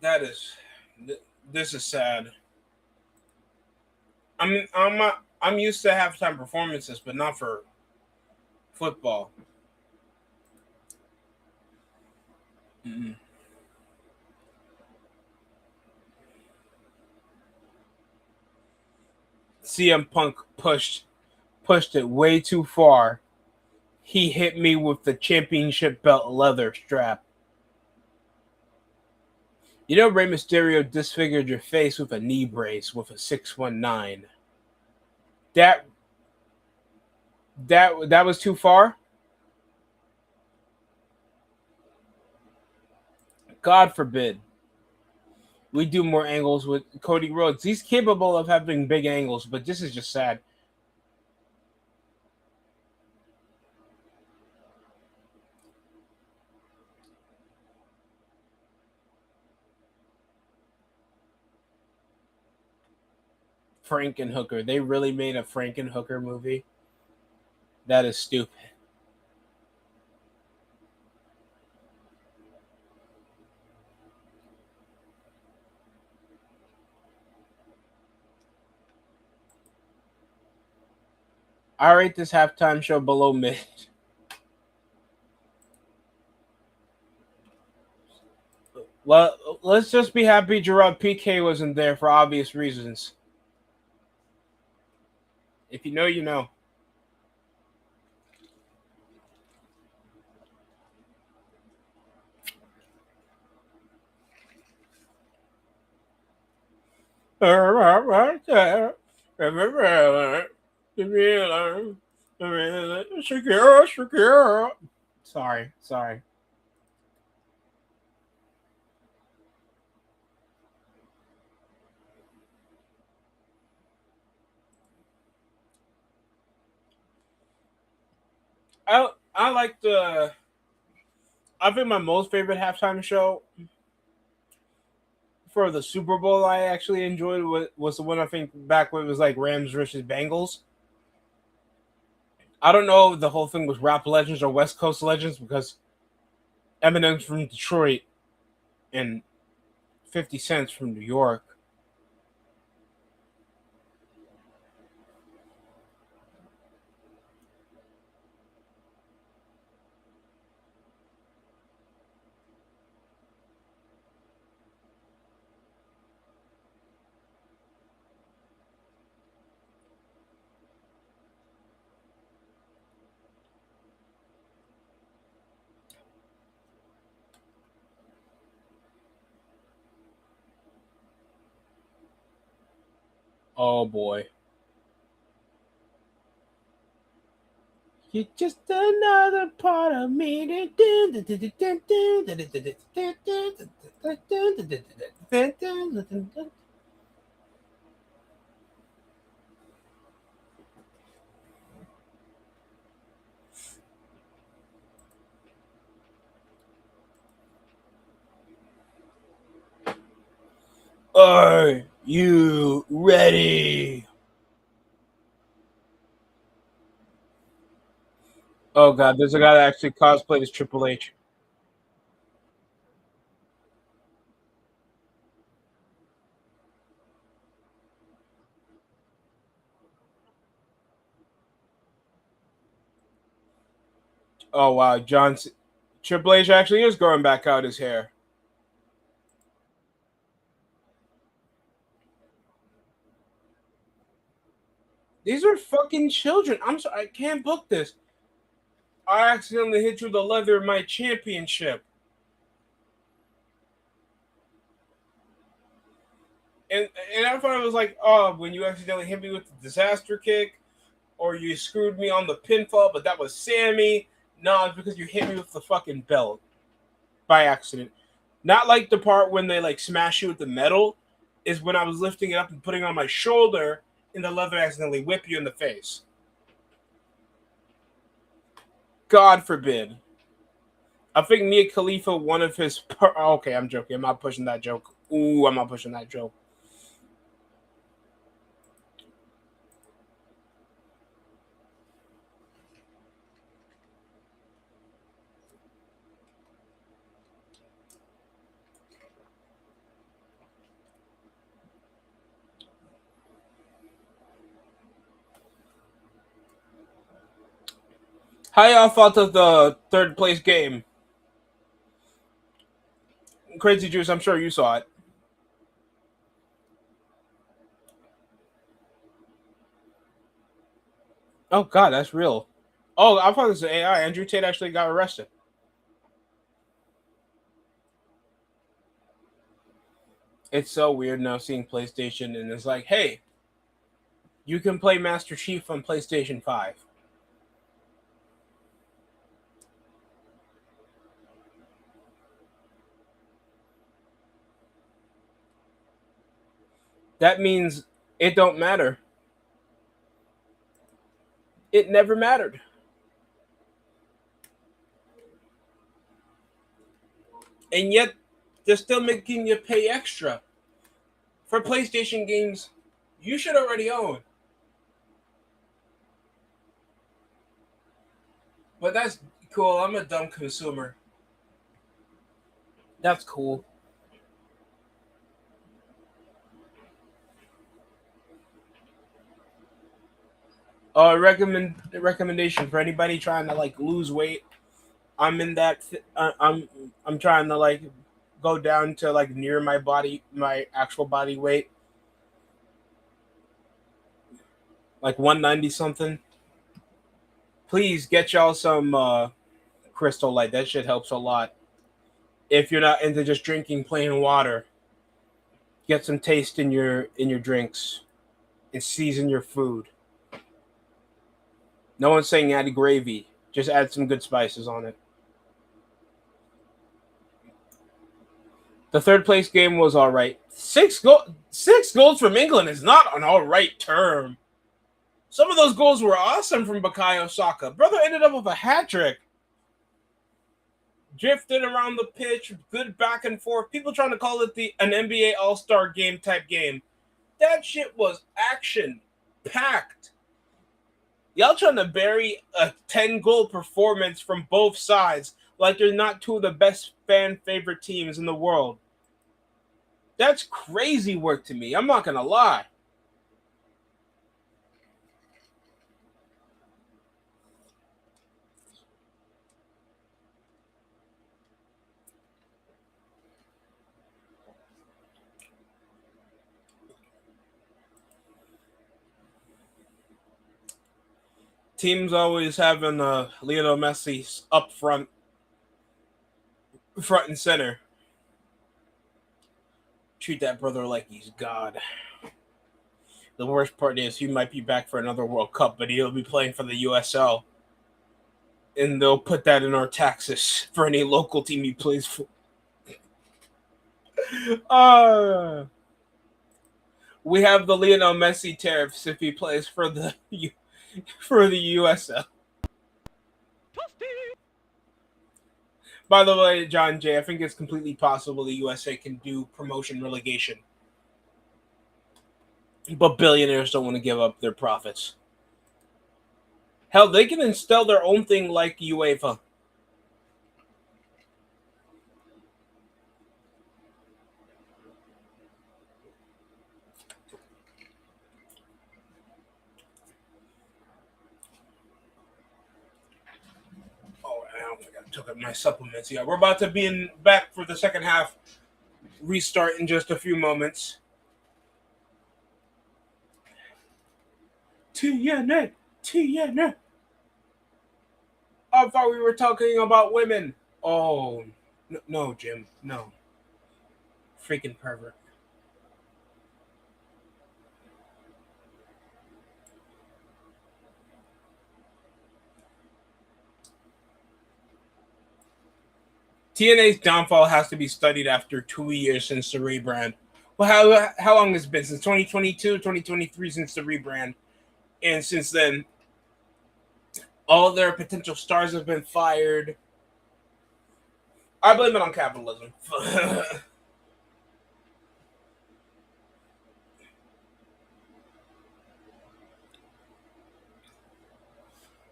That is, this is sad. I mean, I'm used to halftime performances, but not for football. Mm-mm. CM Punk pushed it way too far. He hit me with the championship belt leather strap. You know, Rey Mysterio disfigured your face with a knee brace with a 619. That that was too far. God forbid we do more angles with Cody Rhodes. He's capable of having big angles, but this is just sad. Frankenhooker. They really made a Frankenhooker movie. That is stupid. I rate this halftime show below mid. Well, let's just be happy Gerard PK wasn't there for obvious reasons. If you know, you know. Shakira, Shakira. Sorry. I like the. I think my most favorite halftime show for the Super Bowl I actually enjoyed was the one I think back when it was like Rams versus Bengals. I don't know if the whole thing was rap legends or West Coast legends because Eminem's from Detroit and 50 Cent's from New York. Oh boy. You're just another part of me. Are you ready? Oh god, there's a guy that actually cosplayed as Triple H. Oh wow, Triple H actually is growing back out his hair. These are fucking children. I'm sorry, I can't book this. I accidentally hit you with the leather of my championship. And and I thought it was like, oh, when you accidentally hit me with the disaster kick, or you screwed me on the pinfall, but that was Sammy. No, it's because you hit me with the fucking belt by accident. Not like the part when they like smash you with the metal, is when I was lifting it up and putting it on my shoulder, and the leather accidentally whip you in the face. God forbid. I think Mia Khalifa, one of his. Okay, I'm joking. I'm not pushing that joke. Ooh, I'm not pushing that joke. How y'all thought of the third place game? Crazy Juice, I'm sure you saw it. Oh God, that's real. Oh, I thought this was AI. Andrew Tate actually got arrested. It's so weird now seeing PlayStation and it's like, hey, you can play Master Chief on PlayStation 5. That means it don't matter. It never mattered. And yet they're still making you pay extra for PlayStation games you should already own. But that's cool. I'm a dumb consumer. That's cool. Recommendation for anybody trying to like lose weight. I'm in that. I'm trying to like go down to like near my actual body weight, like 190 something. Please get y'all some Crystal Light. That shit helps a lot. If you're not into just drinking plain water, get some taste in your drinks and season your food. No one's saying add gravy. Just add some good spices on it. The third place game was all right. Six goals from England is not an all right term. Some of those goals were awesome from Bukayo Saka. Brother ended up with a hat trick. Drifted around the pitch, good back and forth. People trying to call it an NBA All-Star game type game. That shit was action packed. Y'all trying to bury a 10-goal performance from both sides like they're not two of the best fan favorite teams in the world. That's crazy work to me. I'm not gonna lie. Teams always having Lionel Messi up front and center. Treat that brother like he's God. The worst part is he might be back for another World Cup, but he'll be playing for the USL. And they'll put that in our taxes for any local team he plays for. We have the Lionel Messi tariffs if he plays for the USL. By the way, John Jay, I think it's completely possible the USA can do promotion relegation. But billionaires don't want to give up their profits. Hell, they can install their own thing like UEFA. Oh, I don't think I took up my supplements yet. We're about to be back for the second half. Restart in just a few moments. TNA. I thought we were talking about women. Oh, no, Jim. No. Freaking pervert. TNA's downfall has to be studied after 2 years since the rebrand. Well, how long has it been? Since 2022, 2023 since the rebrand. And since then, all their potential stars have been fired. I blame it on capitalism.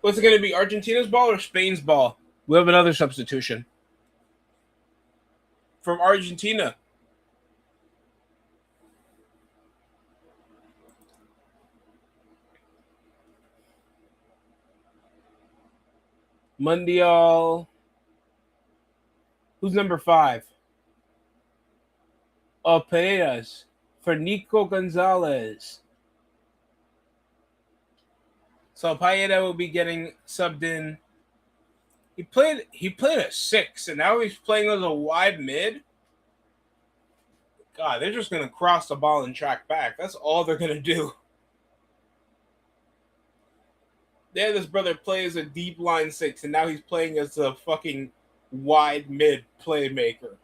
What's it going to be, Argentina's ball or Spain's ball? We have another substitution. From Argentina. Mundial. Who's number 5? Oh, Perez. For Nico Gonzalez. So Paeta will be getting subbed in. He played a 6, and now he's playing as a wide mid. God, they're just gonna cross the ball and track back. That's all they're gonna do. There, this brother plays a deep line 6, and now he's playing as a fucking wide mid playmaker.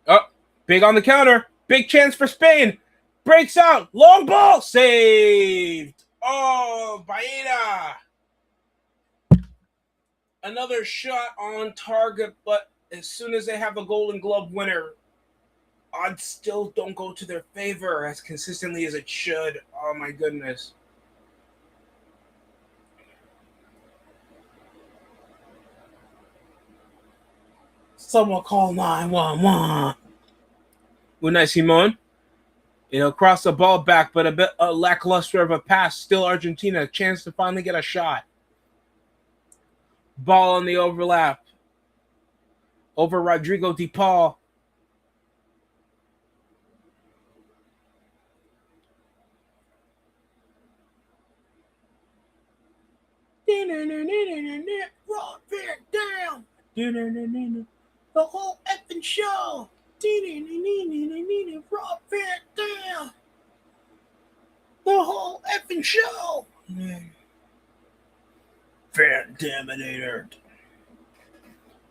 Oh, big on the counter. Big chance for Spain. Breaks out. Long ball. Saved. Oh, Baena. Another shot on target, but as soon as they have a Golden Glove winner, odds still don't go to their favor as consistently as it should. Oh, my goodness. Someone call 911. Unai Simon. He'll cross the ball back, but a bit lackluster of a pass. Still Argentina. Chance to finally get a shot. Ball on the overlap. Over Rodrigo De Paul. Raw Fair down. The whole effing show. Raw Fair down. The whole effing show. Fantaminator.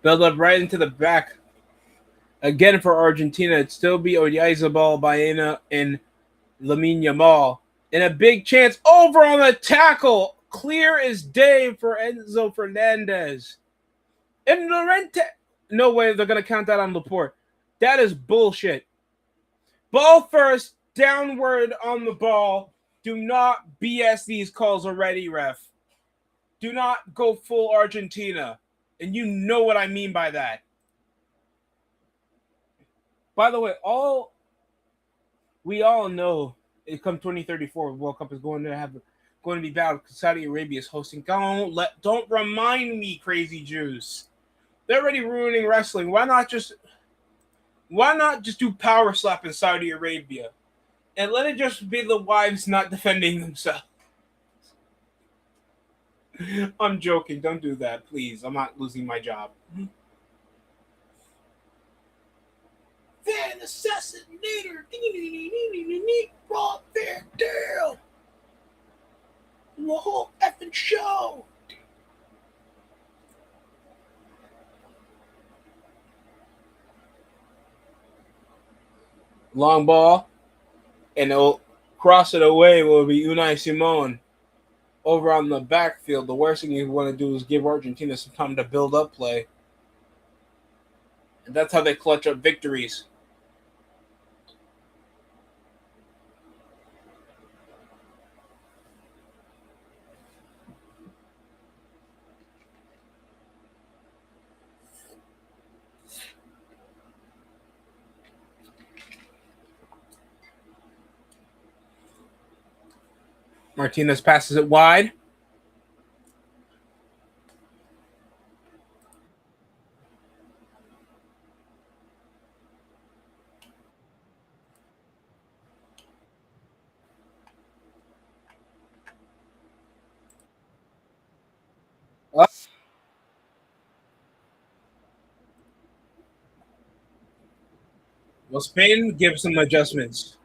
Build up right into the back. Again for Argentina, it'd still be Oyarzabal, Baena, and Lamine Yamal. And a big chance over on the tackle. Clear as day for Enzo Fernandez. And Lorente. No way they're going to count that on Laporte. That is bullshit. Ball first, downward on the ball. Do not BS these calls already, ref. Do not go full Argentina. And you know what I mean by that. By the way, we all know it come 2034 World Cup is going to be bad because Saudi Arabia is hosting. Don't remind me, crazy Jews. They're already ruining wrestling. Why not just do power slap in Saudi Arabia? And let it just be the wives not defending themselves. I'm joking. Don't do that, please. I'm not losing my job. Van Assassinator. Raw Fair down. The whole effing show. Long ball. And it'll cross it away will be Unai Simon. Over on the backfield, the worst thing you want to do is give Argentina some time to build up play. And that's how they clutch up victories. Martinez passes it wide. Up. Well, Spain gives some adjustments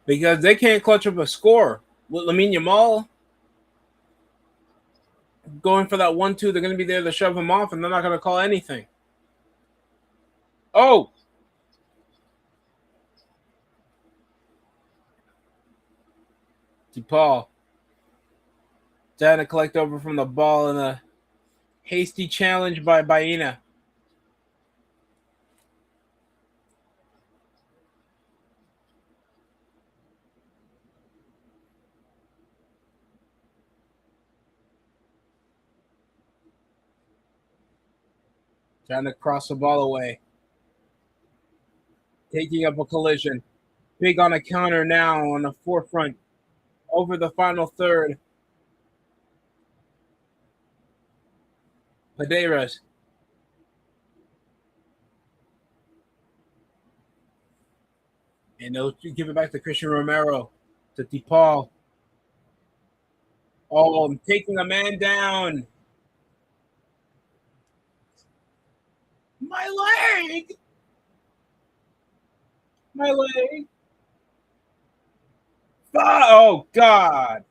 because they can't clutch up a score. With Lamine Yamal going for that 1-2, they're going to be there to shove him off, and they're not going to call anything. Oh! DePaul. Trying to collect over from the ball in a hasty challenge by Baena. Trying to cross the ball away. Taking up a collision. Big on a counter now on the forefront. Over the final third. Padeiras. And they'll give it back to Christian Romero. To DePaul. Oh, I'm taking a man down. My leg! My leg! Oh, God.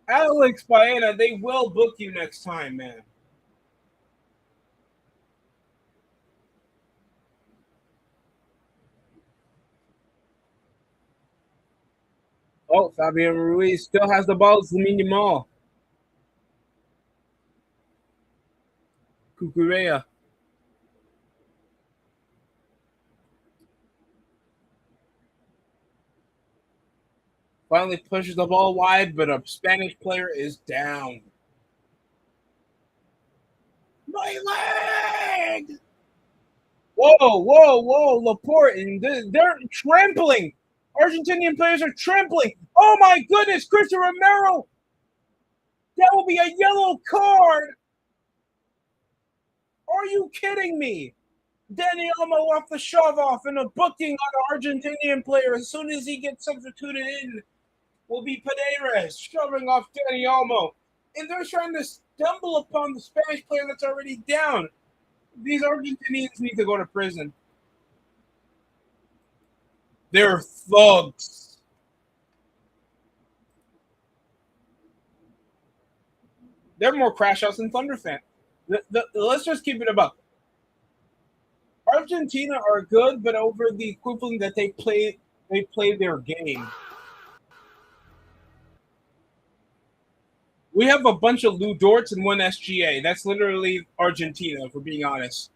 Alex Baena, they will book you next time, man. Oh, Fabian Ruiz still has the ball. It's Lamine Yamal. Cucurella. Finally pushes the ball wide, but a Spanish player is down. My leg! Whoa, Laporte. And they're trampling. Argentinian players are trampling. Oh, my goodness, Christian Romero. That will be a yellow card. Are you kidding me? Danny Olmo off the shove off and a booking on an Argentinian player as soon as he gets substituted in. will be Paredes shoving off Danny Olmo. And they're trying to stumble upon the Spanish player that's already down. These Argentinians need to go to prison. They're thugs. They're more crash outs than Thunder fans. Let's just keep it about. Argentina are good, but over the equivalent that they play their game. We have a bunch of Lou Dorts and one SGA. That's literally Argentina, if we're being honest.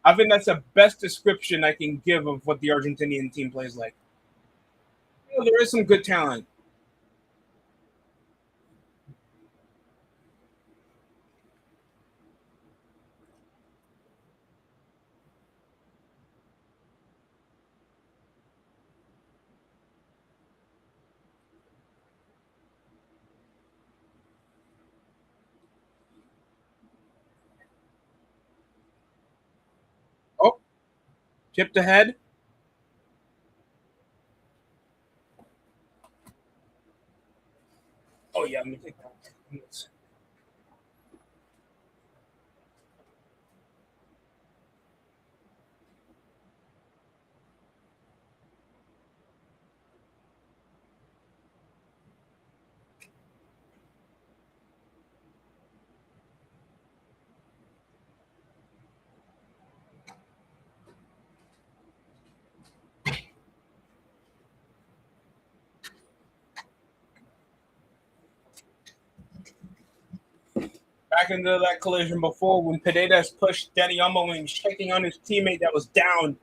I think that's the best description I can give of what the Argentinian team plays like. You know, there is some good talent. Oh, chipped ahead. Oh yeah, let me take that. Back into that collision before when Paredes pushed Danny Olmo and he was checking on his teammate that was down.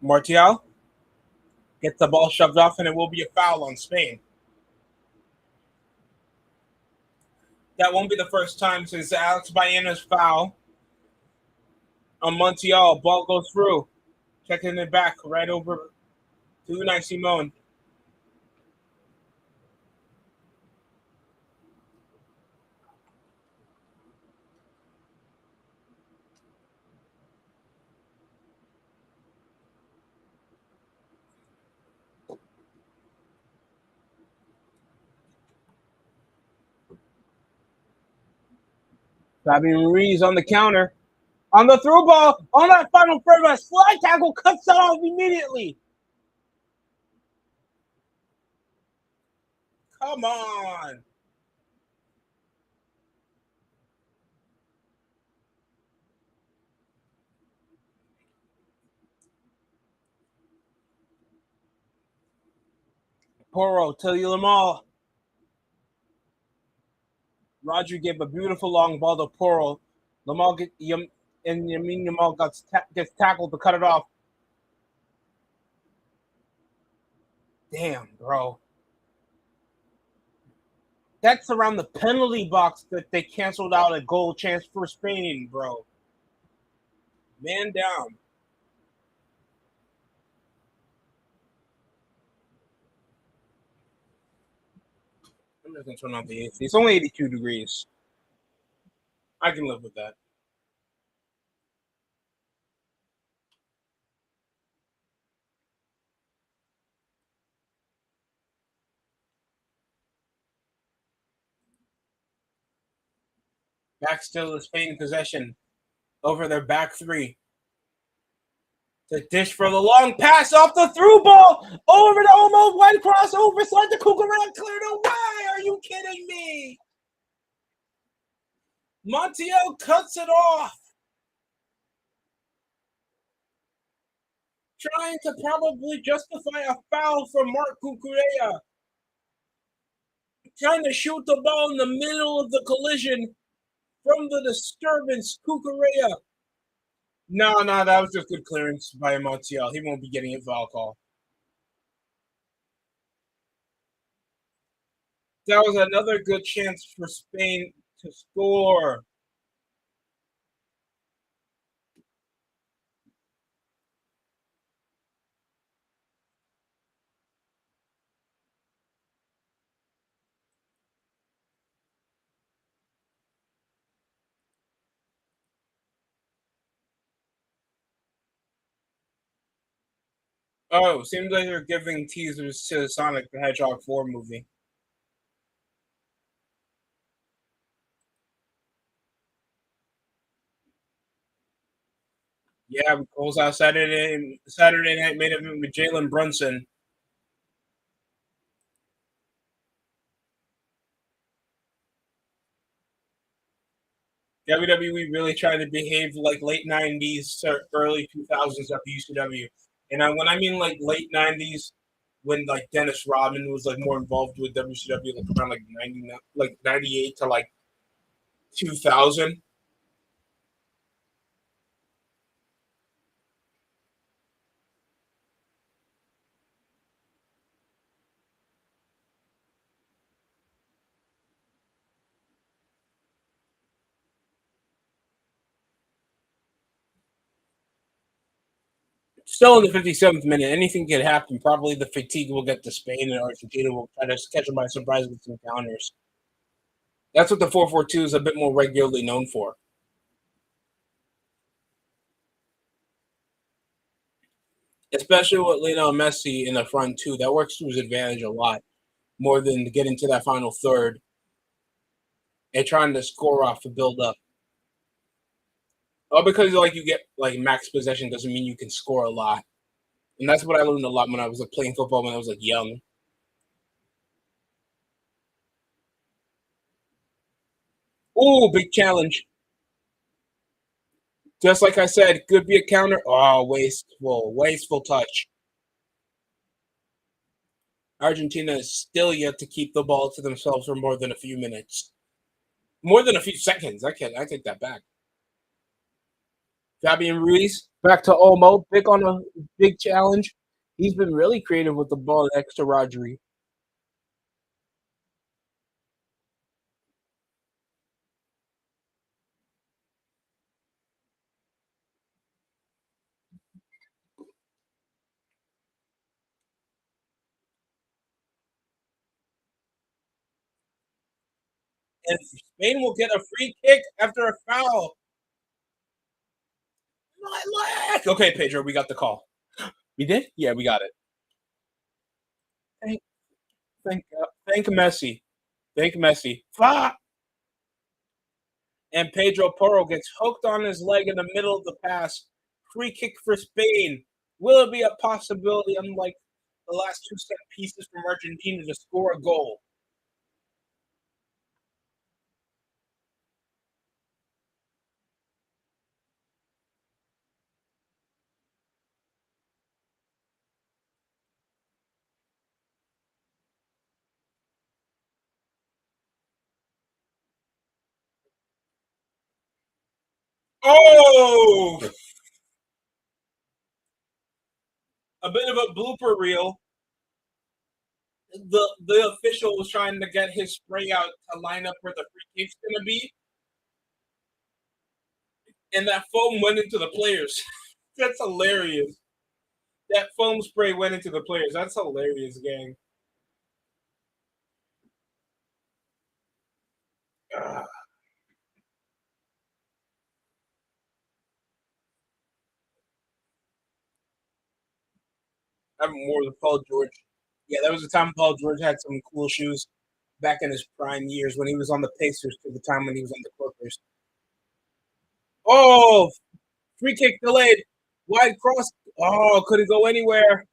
Martial gets the ball shoved off, and it will be a foul on Spain. That won't be the first time since Alex Baena's foul on Montiel. Ball goes through. Checking it back right over to Unai Simon. Fabian Ruiz on the counter. On the through ball, on that final frame, a slide tackle cuts it off immediately. Come on. Poro to Lamal. Roger gave a beautiful long ball to Poro. Lamal and Yamin Yamal gets tackled to cut it off. Damn, bro. That's around the penalty box that they canceled out a goal chance for Spain, bro. Man down. I'm just gonna turn on the AC. It's only 82 degrees. I can live with that. Back still to Spain possession over their back three. The dish for the long pass off the through ball over to Olmo, one cross over, slide the Cucurella cleared away. Are you kidding me? Montiel cuts it off, trying to probably justify a foul for Mark Cucurella. Trying to shoot the ball in the middle of the collision from the disturbance, Cucurella. No, that was just good clearance by Montiel. He won't be getting a foul call. That was another good chance for Spain to score. Oh, seems like they're giving teasers to the Sonic the Hedgehog 4 movie. Yeah, goes out Saturday night made event with Jalen Brunson. WWE really tried to behave like late '90s to early 2000s WCW, and when I mean like late '90s, when like Dennis Rodman was like more involved with WCW, like around like '98 to like 2000. Still in the 57th minute, anything can happen. Probably the fatigue will get to Spain, and Argentina will try to catch them by surprise with some counters. That's what the 4-4-2 is a bit more regularly known for, especially with Lionel Messi in the front too. That works to his advantage a lot more than getting to that final third and trying to score off the build up. Oh, because like you get like max possession doesn't mean you can score a lot, and that's what I learned a lot when I was like playing football when I was like young. Oh, big challenge! Just like I said, could be a counter. Oh, wasteful touch. Argentina is still yet to keep the ball to themselves for more than a few minutes, more than a few seconds. I take that back. Fabian Ruiz back to Olmo, big on a big challenge. He's been really creative with the ball next to Rodri. And Spain will get a free kick after a foul. My leg. Okay, Pedro, we got the call. We did? Yeah, we got it. Thank, thank Messi. Thank Messi. Fuck! And Pedro Porro gets hooked on his leg in the middle of the pass. Free kick for Spain. Will it be a possibility, unlike the last two set pieces from Argentina, to score a goal? Oh! A bit of a blooper reel. The official was trying to get his spray out to line up where the free kick's going to be, and that foam went into the players. That's hilarious. That foam spray went into the players. That's hilarious, gang. Ah, I haven't worn the Paul George. Yeah, that was the time Paul George had some cool shoes back in his prime years when he was on the Pacers to the time when he was on the Clippers. Oh, free kick delayed. Wide cross. Oh, couldn't go anywhere.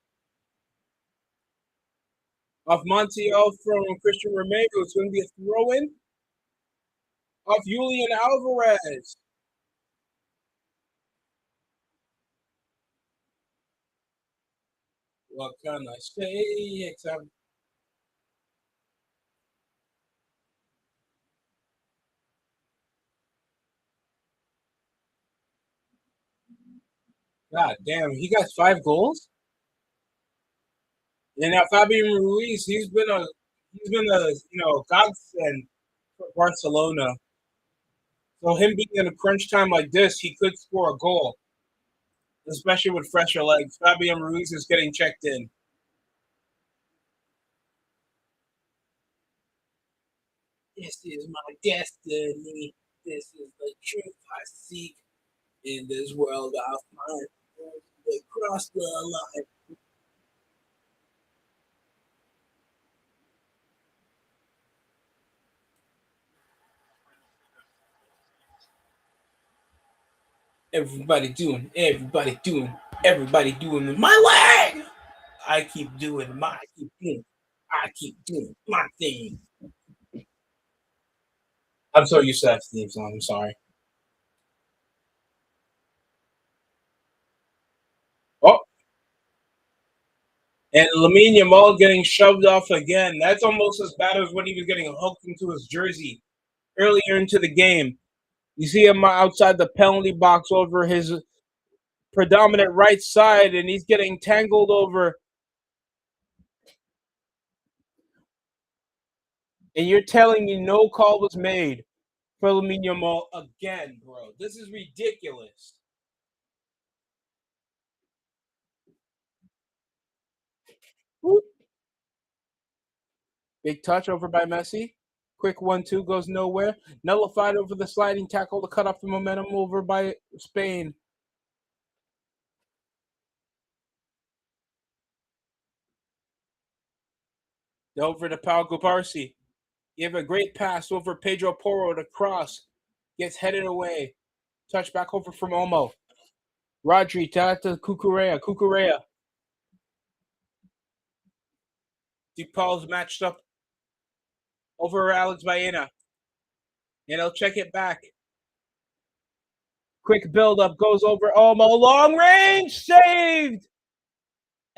Off Montiel from Christian Romero. It's going to be a throw in off Julian Alvarez. What can I say? Except, God damn, he got 5 goals. And now Fabian Ruiz, he's been a godsend for Barcelona. So him being in a crunch time like this, he could score a goal, especially with fresher legs. Fabian Ruiz is getting checked in. This is my destiny. This is the truth I seek in this world I find. They cross the line. Everybody doing my leg. I keep doing my thing. I'm so used to that theme song. I'm sorry. Oh, and Lamine Yamal getting shoved off again. That's almost as bad as when he was getting hooked into his jersey earlier into the game. You see him outside the penalty box over his predominant right side, and he's getting tangled over. And you're telling me no call was made for Lamine Yamal again, bro? This is ridiculous. Whoop. Big touch over by Messi. Quick 1-2 goes nowhere. Nullified over the sliding tackle to cut off the momentum over by Spain. Over to Pau Gubarsi. Give a great pass over Pedro Porro to cross. Gets headed away. Touch back over from Olmo. Rodri to Cucurella. Cucurella. DePaul's matched up over Alex Baena. And he'll check it back. Quick build-up goes over Olmo. Long range saved!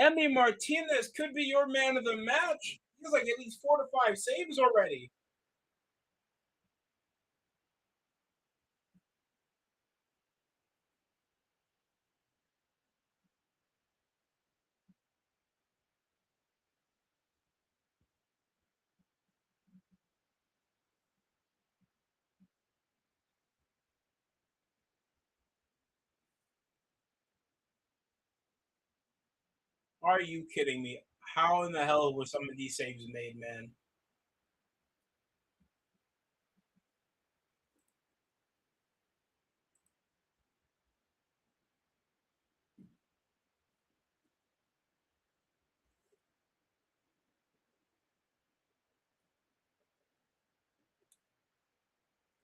Emi Martinez could be your man of the match. He's like at least 4 to 5 saves already. Are you kidding me? How in the hell were some of these saves made, man?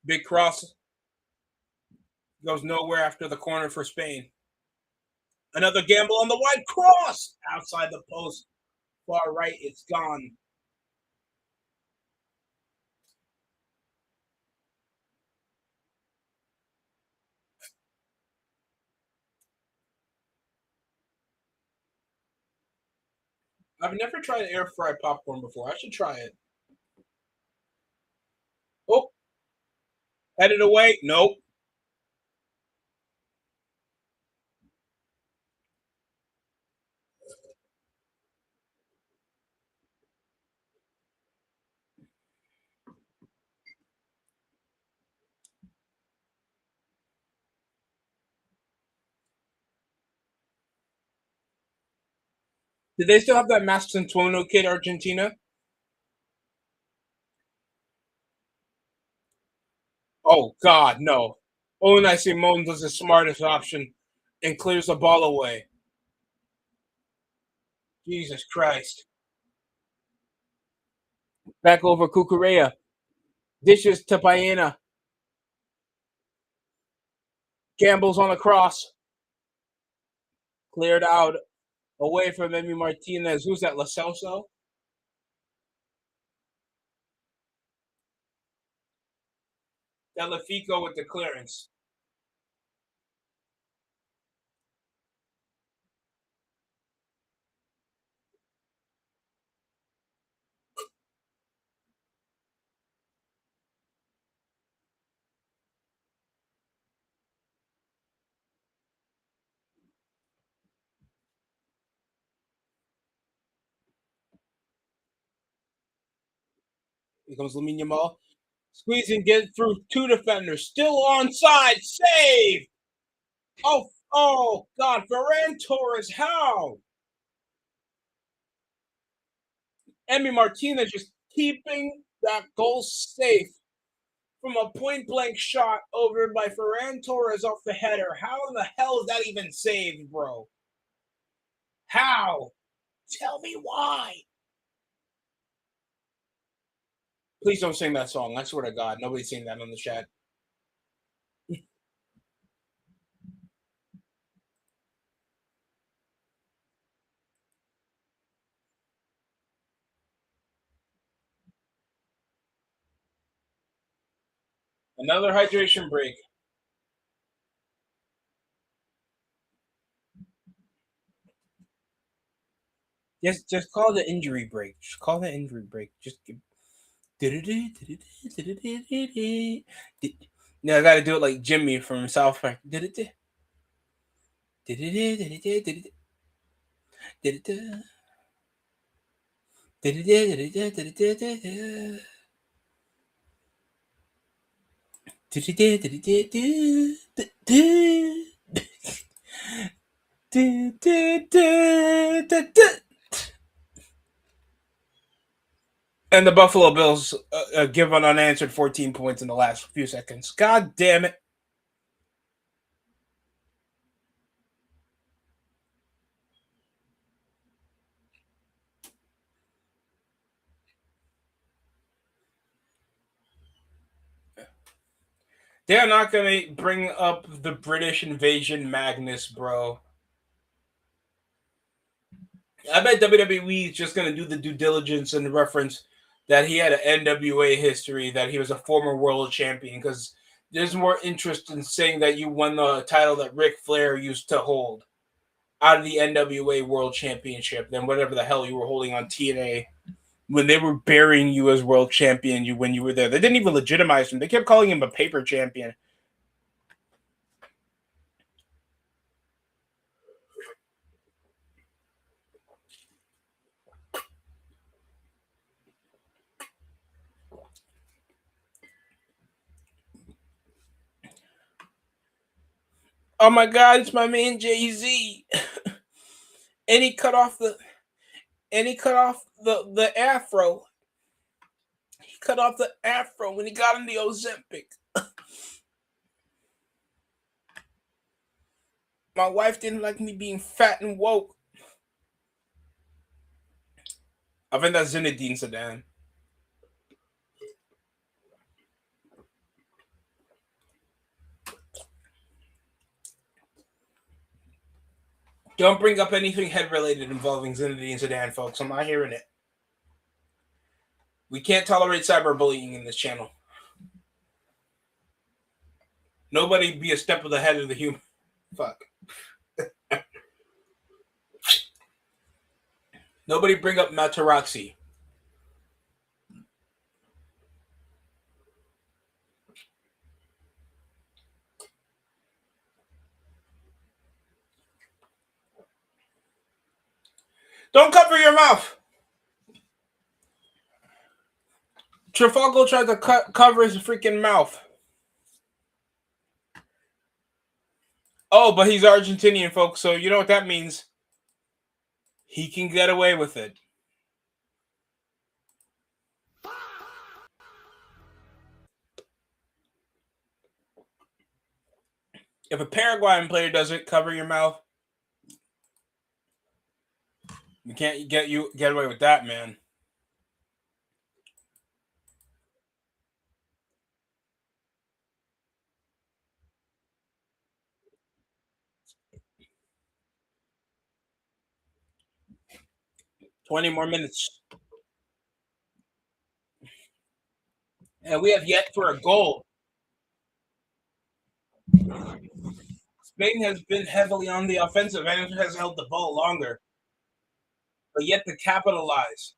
Big cross goes nowhere after the corner for Spain. Another gamble on the wide cross outside the post. Far right, it's gone. I've never tried air fried popcorn before. I should try it. Oh, headed away. Nope. Did they still have that Mastantuono kid, Argentina? Oh, God, no. Unai Simon does the smartest option and clears the ball away. Jesus Christ. Back over Cucurella. Dishes to Baena. Gambles on the cross. Cleared out away from Emi Martinez. Who's that? Lo Celso? Delafico with the clearance. Here comes Lamine Yamal. Squeezing, get through 2 defenders. Still onside. Save! Oh, God. Ferran Torres, how? Emi Martinez just keeping that goal safe from a point blank shot over by Ferran Torres off the header. How in the hell is that even saved, bro? How? Tell me why. Please don't sing that song. I swear to God, nobody's singing that on the chat. Another hydration break. Just call the injury break. Just call the injury break. Just give. No, I gotta do it like Jimmy from South Park. And the Buffalo Bills give an unanswered 14 points in the last few seconds. God damn it. They're not going to bring up the British invasion Magnus, bro. I bet WWE is just going to do the due diligence and reference that he had an NWA history, that he was a former world champion, because there's more interest in saying that you won the title that Ric Flair used to hold out of the NWA World Championship than whatever the hell you were holding on TNA when they were burying you as world champion when you were there. They didn't even legitimize him. They kept calling him a paper champion. Oh my God, it's my man Jay-Z. and he cut off the the afro. He cut off the afro when he got in the Ozempic. My wife didn't like me being fat and woke. I think that's Zinedine Zidane. Don't bring up anything head related involving Zinedine Zidane, folks. I'm not hearing it. We can't tolerate cyberbullying in this channel. Nobody be a step of the head of the human. Fuck. Nobody bring up Materazzi. Don't cover your mouth. Trafalgar tried to cover his freaking mouth. Oh, but he's Argentinian, folks, so you know what that means. He can get away with it. If a Paraguayan player does it, cover your mouth. You can't get away with that, man. $20 more minutes. And we have yet for a goal. Spain has been heavily on the offensive and has held the ball longer, but yet to capitalize.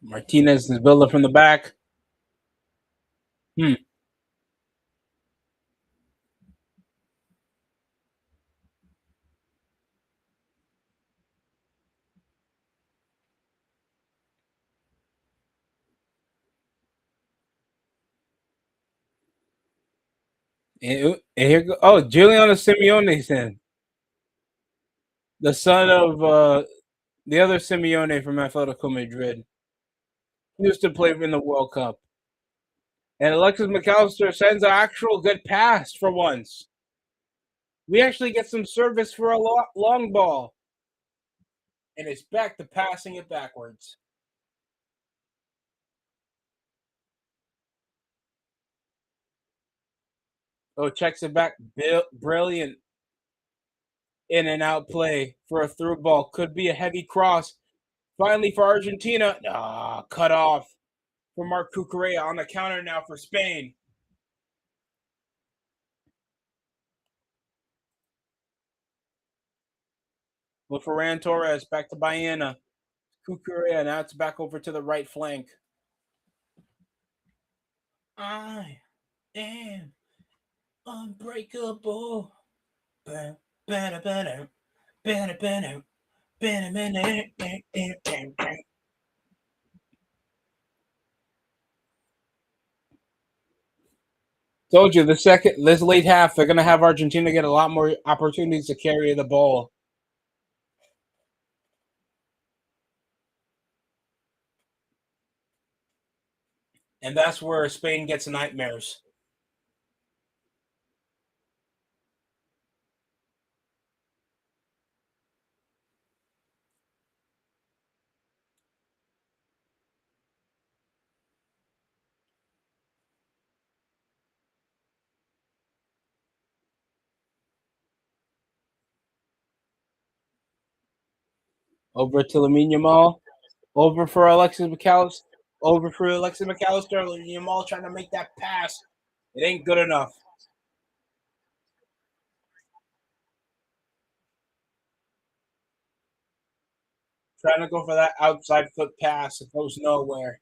Martinez is building from the back. Hmm. And here go. Oh, Giuliano Simeone's in. The son of the other Simeone from Atletico Madrid. He used to play in the World Cup. And Alexis McAllister sends an actual good pass for once. We actually get some service for a long ball. And it's back to passing it backwards. Oh, checks it back. Brilliant in and out play for a through ball. Could be a heavy cross. Finally for Argentina. Cut off for Marc Cucurella on the counter now for Spain. With Ferran Torres back to Baena. Cucurella, now it's back over to the right flank. I am unbreakable. Better, better, better, better. Told you this late half, they're gonna have Argentina get a lot more opportunities to carry the ball. And that's where Spain gets nightmares. Over to Lamine Yamal. Over for Alexis McAllister. Over for Alexis McAllister. Lamine Yamal trying to make that pass. It ain't good enough. Trying to go for that outside foot pass. It goes nowhere.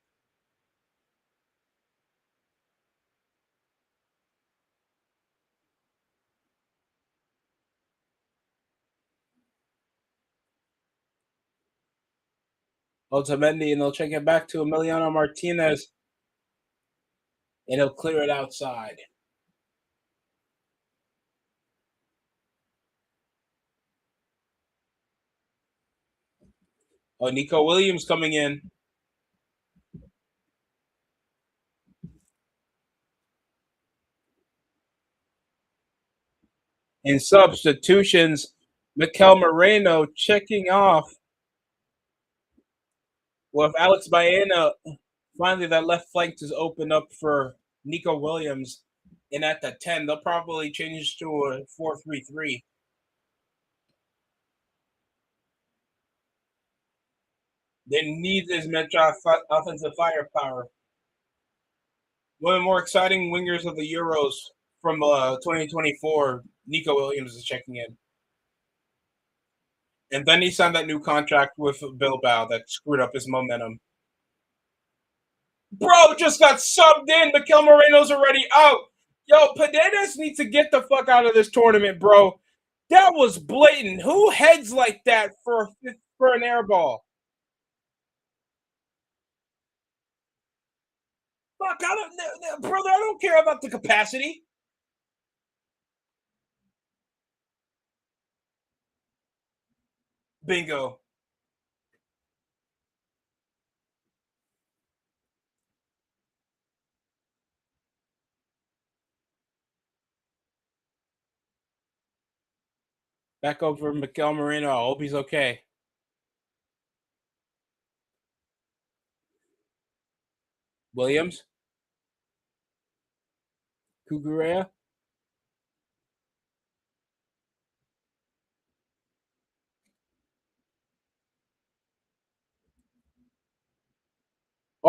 Otamendi, and they'll check it back to Emiliano Martinez, and he'll clear it outside. Oh, Nico Williams coming in. In substitutions, Mikel Moreno checking off with Alex Baena. Finally, that left flank is open up for Nico Williams. And at the 10, they'll probably change to a 4-3-3. They need as much offensive firepower. One of the more exciting wingers of the Euros from 2024, Nico Williams is checking in. And then he signed that new contract with Bilbao that screwed up his momentum. Bro just got subbed in. Mikel Moreno's already out. Yo, Paredes needs to get the fuck out of this tournament, bro. That was blatant. Who heads like that for an air ball? Fuck, brother, I don't care about the capacity. Bingo. Back over Mikel Moreno. I hope he's okay. Williams. Cucurella.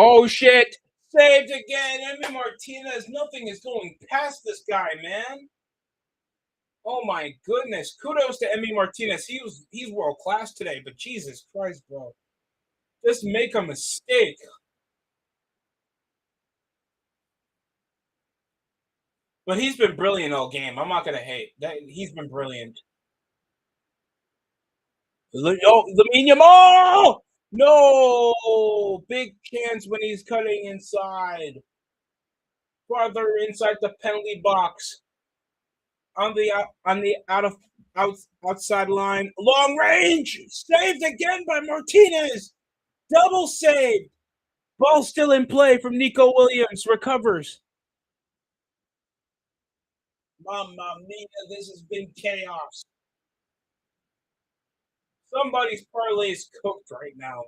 Oh, shit. Saved again. Emi Martinez. Nothing is going past this guy, man. Oh, my goodness. Kudos to Emi Martinez. He's world class today, but Jesus Christ, bro. Just make a mistake. But he's been brilliant all game. I'm not going to hate. He's been brilliant. Lamine Yamal! No! Big chance when he's cutting inside. Farther inside the penalty box. On the outside line. Long range! Saved again by Martinez! Double save! Ball still in play from Nico Williams. Recovers. Mamma mia, this has been chaos. Somebody's parlay is cooked right now.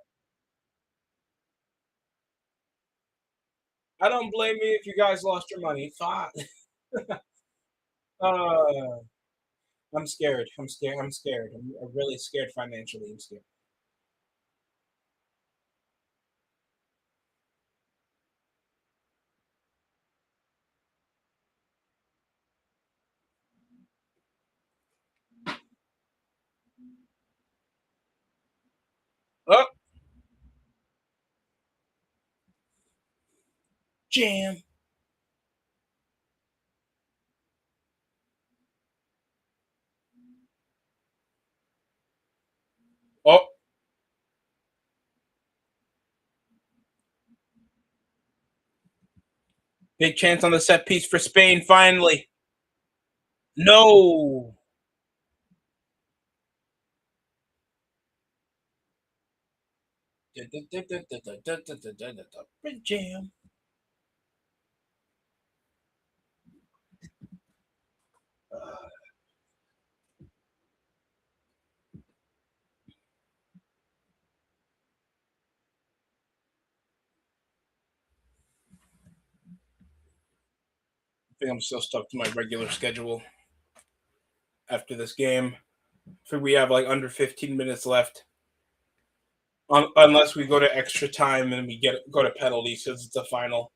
I don't blame you if you guys lost your money. Fine. Uh, I'm scared. I'm scared. I'm scared. I'm really scared financially. I'm scared. Oh, jam. Oh, big chance on the set piece for Spain finally. No. Big jam. I think I'm still stuck to my regular schedule after this game. I think we have like under 15 minutes left. Unless we go to extra time and we go to penalties since it's a final.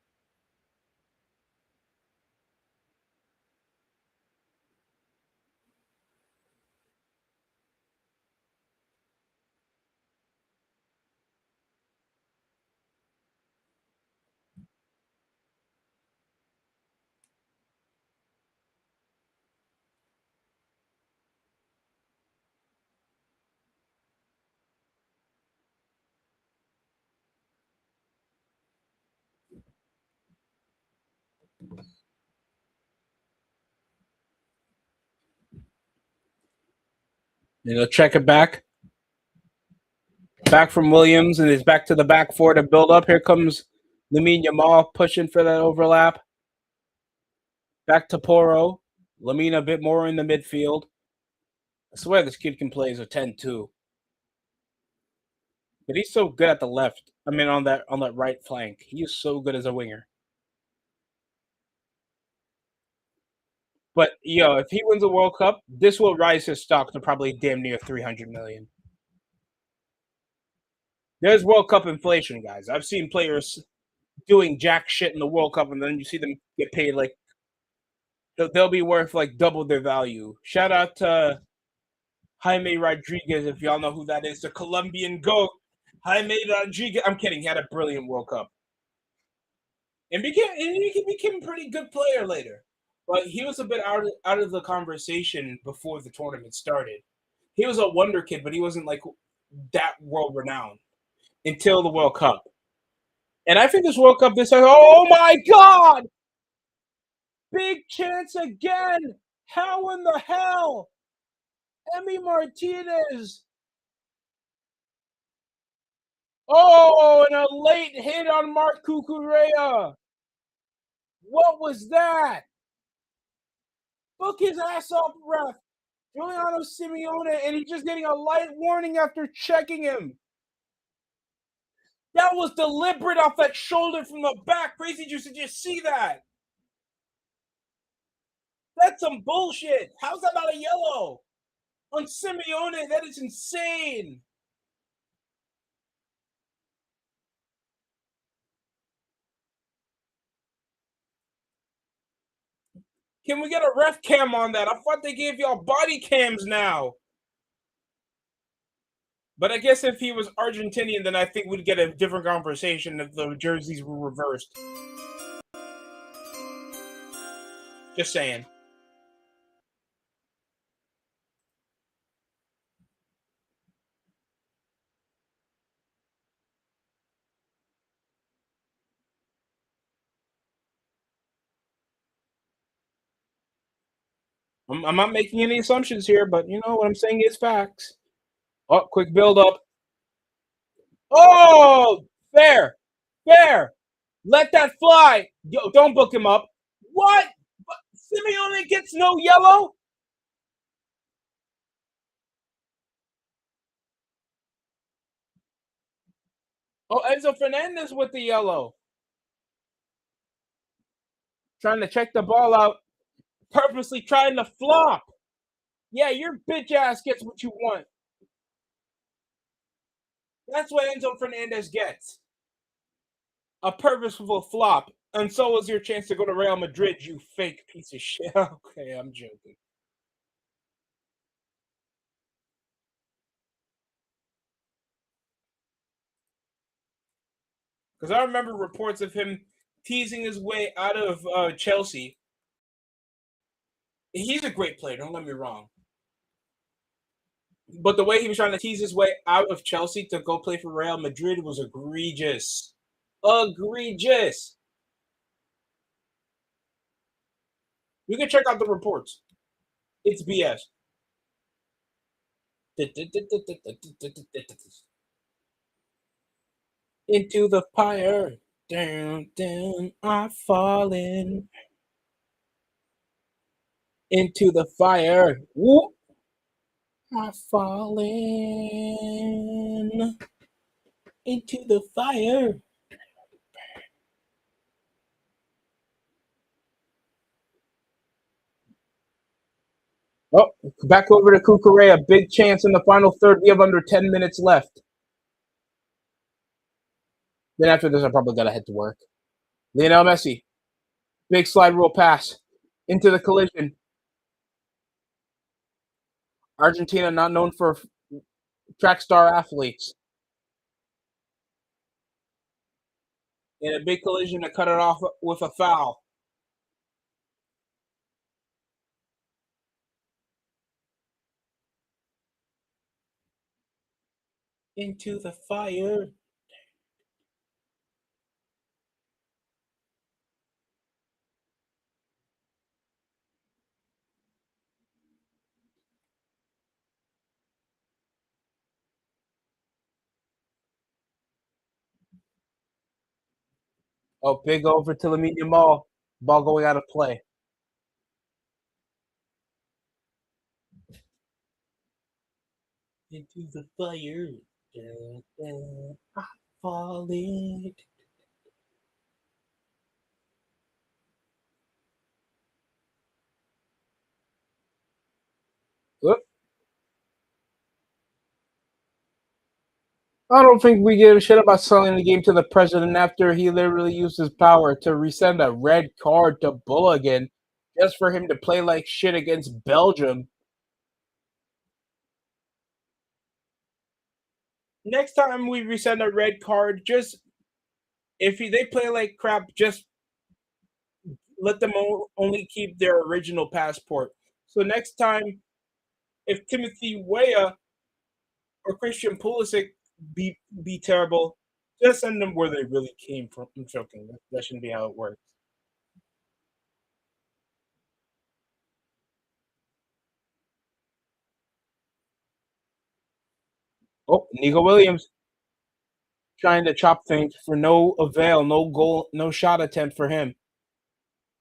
Check it back from Williams, and it's back to the back four to build up. Here comes Lamine Yamal pushing for that overlap. Back to Poro. Lamine a bit more in the midfield. I swear this kid can play as a 10-2. But he's so good at the left. I mean on that right flank. He is so good as a winger. But if he wins the World Cup, this will rise his stock to probably damn near 300 million. There's World Cup inflation, guys. I've seen players doing jack shit in the World Cup, and then you see them get paid like they'll be worth like double their value. Shout out to Jaime Rodriguez, if y'all know who that is, the Colombian GOAT. Jaime Rodriguez. I'm kidding. He had a brilliant World Cup, and he became a pretty good player later. But he was a bit out of the conversation before the tournament started. He was a wonder kid, but he wasn't like that world renowned until the World Cup. And I think this World Cup, oh my God, big chance again. How in the hell? Emi Martinez. Oh, and a late hit on Mark Cucurella. What was that? Book his ass up, ref. Giuliano Simeone, and he's just getting a light warning after checking him. That was deliberate off that shoulder from the back. Crazy Juice, did you see that? That's some bullshit. How's that not a yellow? On Simeone, that is insane. Can we get a ref cam on that? I thought they gave y'all body cams now. But I guess if he was Argentinian, then I think we'd get a different conversation if the jerseys were reversed. Just saying. I'm not making any assumptions here, but what I'm saying is facts. Oh, quick build up. Oh, fair, fair. Let that fly. Yo, don't book him up. What? Simeone gets no yellow. Oh, Enzo Fernandez with the yellow. Trying to check the ball out, purposely trying to flop. Yeah, your bitch ass gets what you want. That's what Enzo Fernandez gets. A purposeful flop. And so was your chance to go to Real Madrid, you fake piece of shit. Okay, I'm joking. Because I remember reports of him teasing his way out of Chelsea. He's a great player, don't get me wrong. But the way he was trying to tease his way out of Chelsea to go play for Real Madrid was egregious. Egregious. You can check out the reports. It's BS. Into the fire. Down, down, I'm falling. Into the fire. Whoop. I'm falling. Into the fire. Oh, back over to Cucurella. Big chance in the final third. We have under 10 minutes left. Then after this, I probably got to head to work. Lionel Messi. Big slide rule pass. Into the collision. Argentina, not known for track star athletes. In a big collision to cut it off with a foul. Into the fire. Oh, big over to Lamine Yamal. Ball going out of play. Into the fire. Dun, dun, I'm falling. Whoop. I don't think we give a shit about selling the game to the president after he literally used his power to resend a red card to Bulligan just for him to play like shit against Belgium. Next time we resend a red card, just if they play like crap, just let them only keep their original passport. So next time, if Timothy Weah or Christian Pulisic be terrible, just send them where they really came from. I'm joking. That shouldn't be how it works. Oh, Nico Williams trying to chop things for no avail, no goal, no shot attempt for him.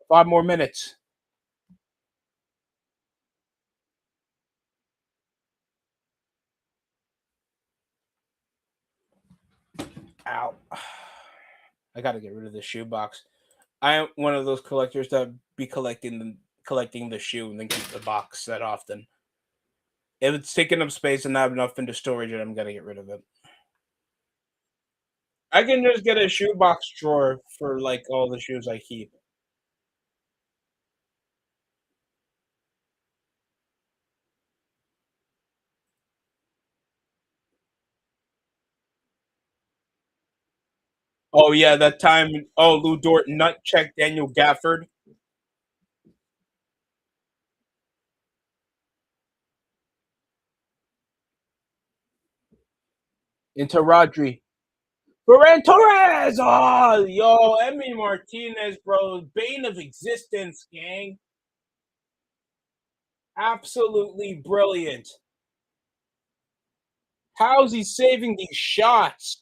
5 more minutes. Ow. I gotta get rid of this shoebox. I am one of those collectors that be collecting the shoe and then keep the box that often. If it's taking up space and not enough into storage, and I'm gonna get rid of it. I can just get a shoebox drawer for like all the shoes I keep. Oh yeah, that time. Oh, Lou Dort nut checked Daniel Gafford into Rodri. Ferran Torres! Oh, yo, Emmy Martinez, bro. Bane of existence, gang. Absolutely brilliant. How's he saving these shots?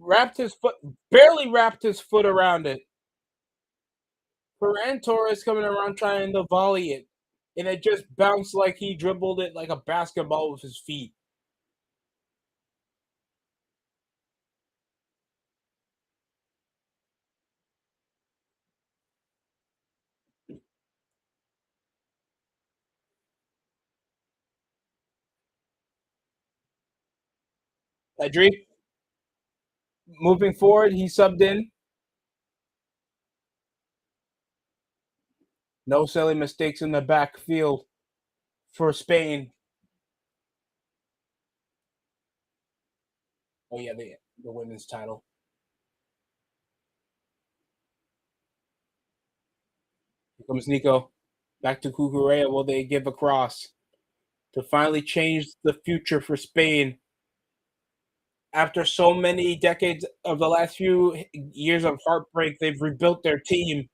wrapped his foot, barely wrapped his foot around it. Ferran Torres coming around trying to volley it, and it just bounced like he dribbled it like a basketball with his feet. Pedri, moving forward, he subbed in. No silly mistakes in the backfield for Spain. Oh yeah, the women's title. Here comes Nico. Back to Cucurella. Will they give a cross to finally change the future for Spain? After so many decades of the last few years of heartbreak, they've rebuilt their team.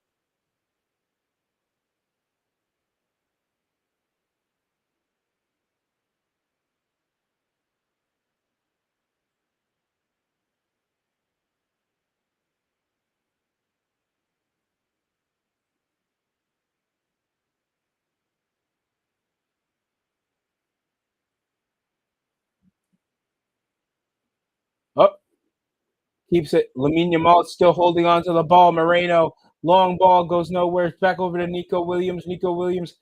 Oh, keeps it. Lamine Yamal still holding on to the ball. Moreno, long ball goes nowhere. It's back over to Nico Williams. Nico Williams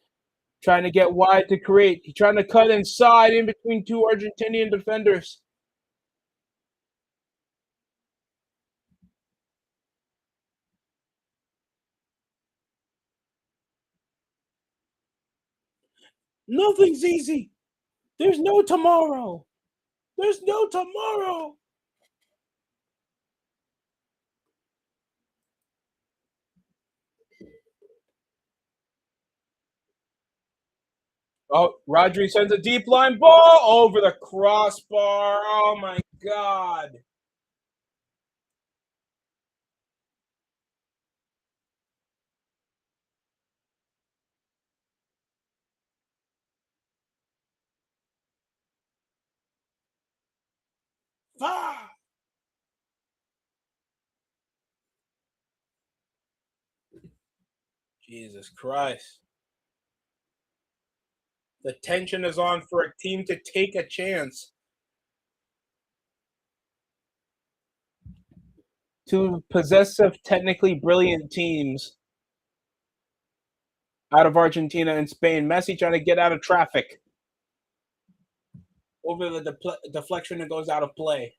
trying to get wide to create. He's trying to cut inside in between two Argentinian defenders. Nothing's easy. There's no tomorrow. There's no tomorrow. Oh, Rodri sends a deep line ball over the crossbar. Oh my God. Ah! Jesus Christ. The tension is on for a team to take a chance. Two possessive, technically brilliant teams out of Argentina and Spain. Messi trying to get out of traffic. Over the deflection that goes out of play.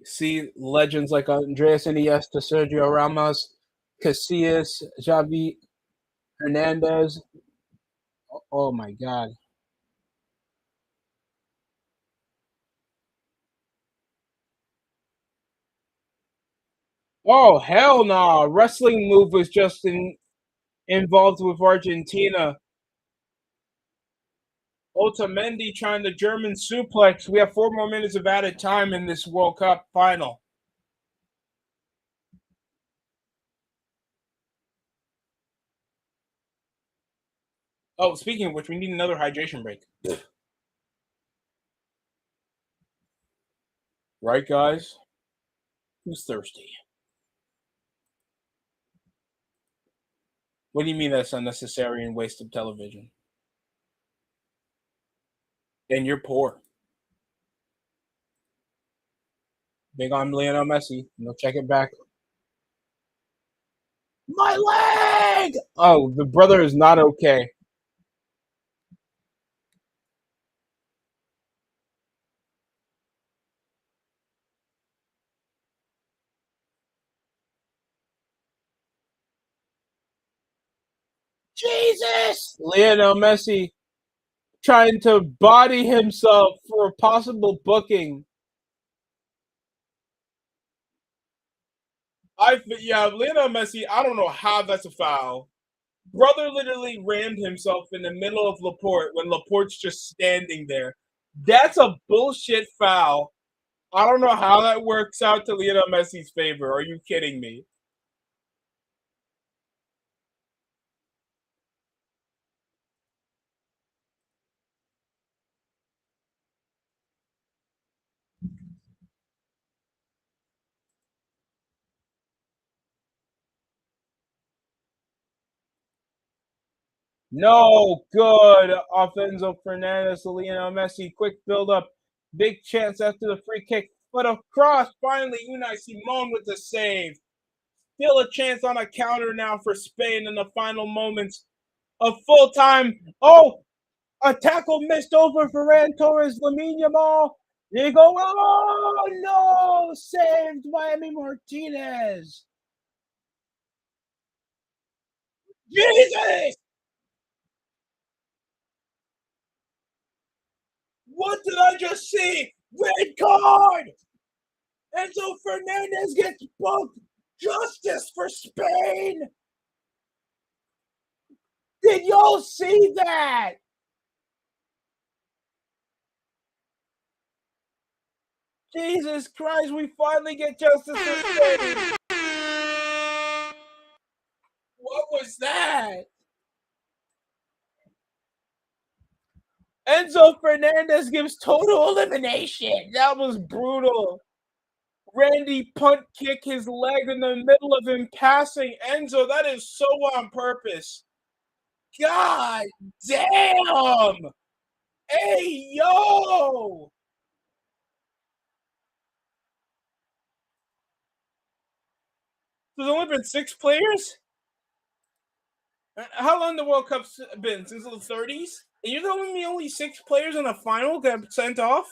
See legends like Andreas Iniesta, Sergio Ramos, Casillas, Xavi Hernandez. Oh my God. Oh hell no! Nah. Wrestling move was just involved with Argentina. Otamendi trying the German suplex. We have 4 more minutes of added time in this World Cup final. Oh, speaking of which, we need another hydration break. Right, guys? Who's thirsty? What do you mean that's unnecessary and waste of television? And you're poor. Big on Lionel Messi. No, check it back. My leg! Oh, the brother is not okay. Jesus! Lionel Messi trying to body himself for a possible booking. Yeah, Lionel Messi, I don't know how that's a foul. Brother literally rammed himself in the middle of Laporte when Laporte's just standing there. That's a bullshit foul. I don't know how that works out to Lionel Messi's favor. Are you kidding me? No good. Offenzo Fernandez, Lionel Messi, quick build up. Big chance after the free kick. But a cross, finally, Unai Simon with the save. Still a chance on a counter now for Spain in the final moments of full time. Oh, a tackle missed over Ferran Torres, Lamine Yamal. There you go. Oh, no. Saved Miami Martinez. Jesus! What did I just see? Red card! Enzo Fernandez gets booked. Justice for Spain. Did y'all see that? Jesus Christ, we finally get justice for Spain. What was that? Enzo Fernandez gives total elimination. That was brutal. Randy punt kick his leg in the middle of him passing Enzo. That is so on purpose. God damn. Hey, yo. There's only been 6 players? How long the World Cup's been? Since the 30s? And you're telling me only 6 players in the final got sent off?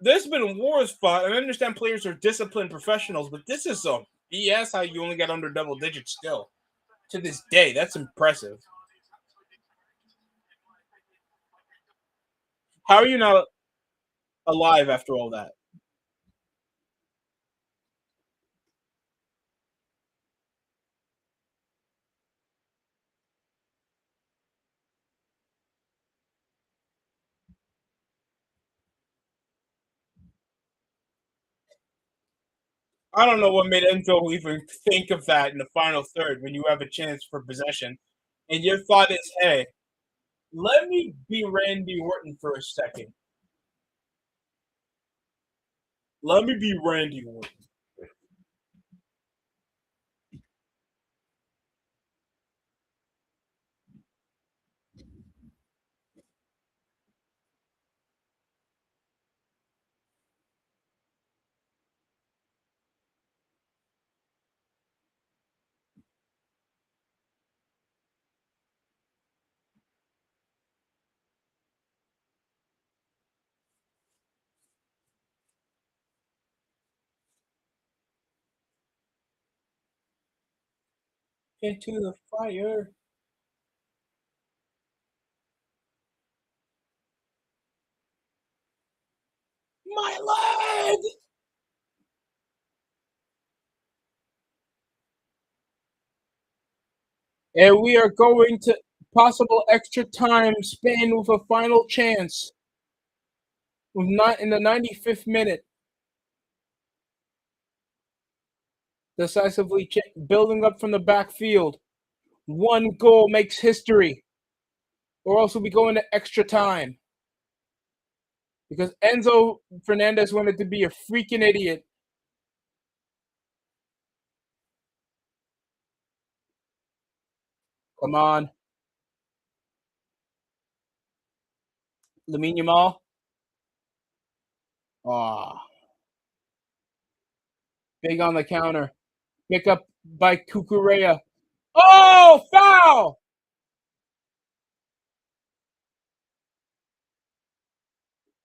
There's been wars fought, and I understand players are disciplined professionals, but this is some BS how you only got under double digits still. To this day, that's impressive. How are you not alive after all that? I don't know what made Enzo even think of that in the final third when you have a chance for possession. And your thought is, hey, let me be Randy Orton for a second. Let me be Randy Orton. Into the fire. My leg! And we are going to possible extra time. Spain with a final chance. With not in the 95th minute. Decisively building up from the backfield. One goal makes history. Or else we'll be going to extra time. Because Enzo Fernandez wanted to be a freaking idiot. Come on. Lamine Yamal. Ah. Big on the counter. Pick up by Kukurea. Oh, foul!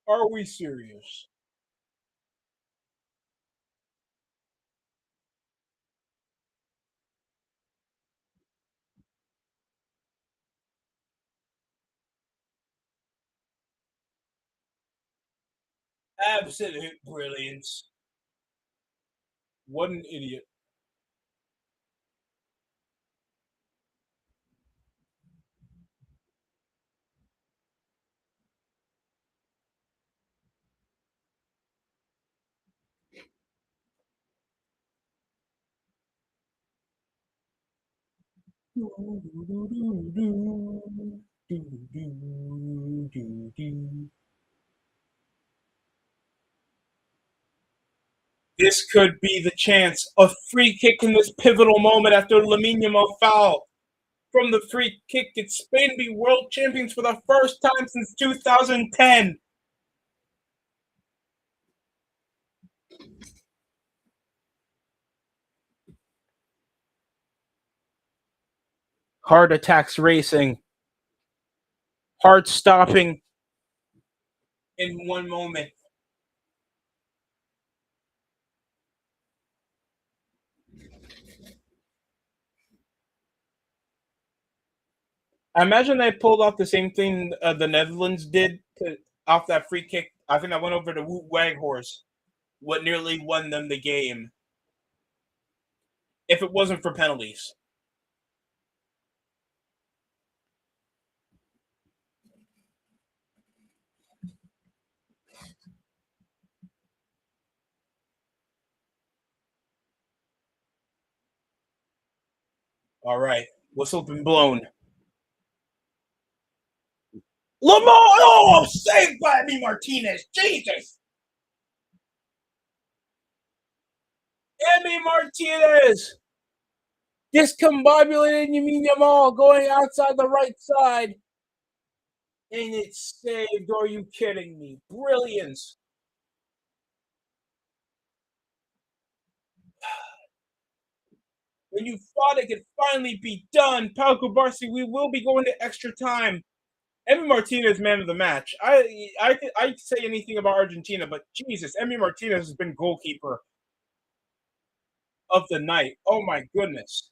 Are we serious? Absolute brilliance. What an idiot. This could be the chance. A free kick in this pivotal moment after Lamine Yamal foul. from the free kick. It's Spain be world champions for the first time since 2010. Heart attacks racing, heart stopping in one moment. I imagine they pulled off the same thing the Netherlands did off that free kick. I think I went over to Wout Weghorst, what nearly won them the game if it wasn't for penalties. All right, whistle been blown. Lamar, oh, saved by me, Martinez. Jesus, Emi Martinez discombobulated Yamin Yamal going outside the right side, and it's saved. Are you kidding me? Brilliance. When you thought it could finally be done, Pau Kubarsi, we will be going to extra time. Emi Martinez, man of the match. I say anything about Argentina, but Jesus, Emi Martinez has been goalkeeper of the night. Oh my goodness.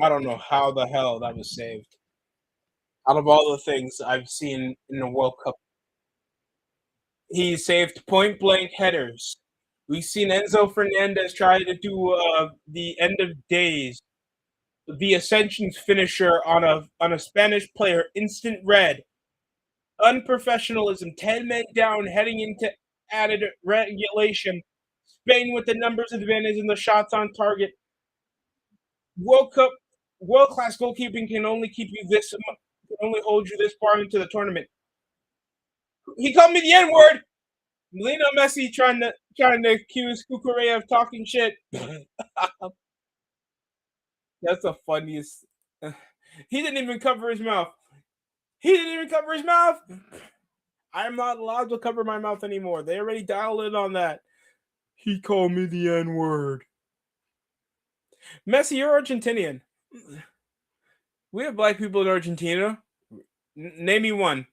I don't know how the hell that was saved. Out of all the things I've seen in the World Cup, he saved point blank headers. We've seen Enzo Fernandez try to do the end of days, the Ascension's finisher on a Spanish player, instant red, unprofessionalism, 10 men down, heading into added regulation. Spain with the numbers advantage and the shots on target. World Cup, world class goalkeeping can only keep you this, can only hold you this far into the tournament. He called me the N word. Lionel Messi trying to accuse Cucurella of talking shit. That's the funniest. He didn't even cover his mouth. He didn't even cover his mouth. I'm not allowed to cover my mouth anymore. They already dialed in on that. He called me the N word. Messi, you're Argentinian. We have black people in Argentina. Name me one.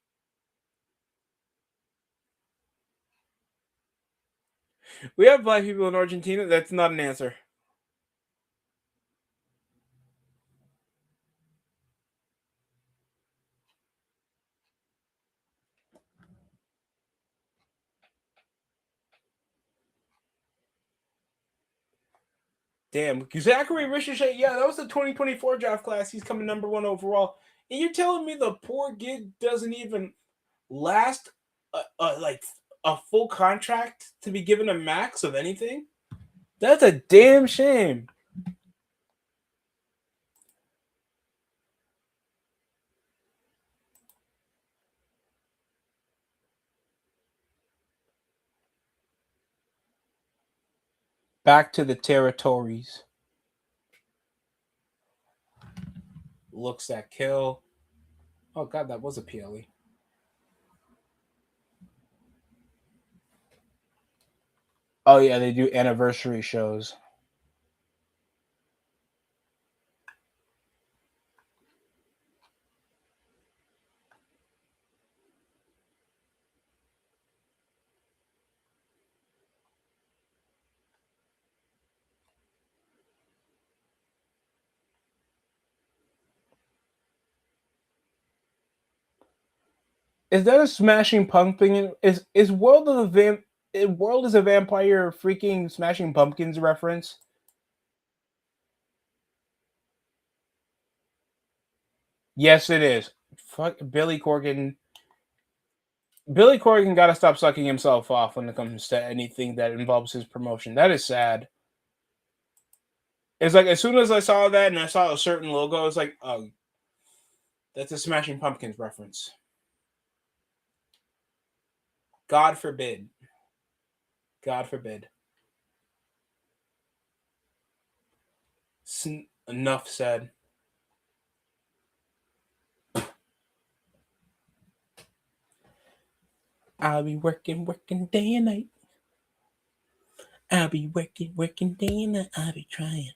We have black people in Argentina. That's not an answer. Damn, Zachary Ricochet. Yeah, that was the 2024 draft class. He's coming number one overall. And you're telling me the poor gig doesn't even last like a full contract to be given a max of anything? That's a damn shame. Back to the territories. Looks at kill. Oh god, that was a PLE. Oh yeah, they do anniversary shows. Is that a Smashing Pumpkin? Is World is a Vampire freaking Smashing Pumpkins reference? Yes, it is. Fuck Billy Corgan. Billy Corgan got to stop sucking himself off when it comes to anything that involves his promotion. That is sad. It's like as soon as I saw that and I saw a certain logo, I was like, oh, that's a Smashing Pumpkins reference. God forbid. God forbid. Enough said. I'll be working day and night. I'll be working day and night. I'll be trying.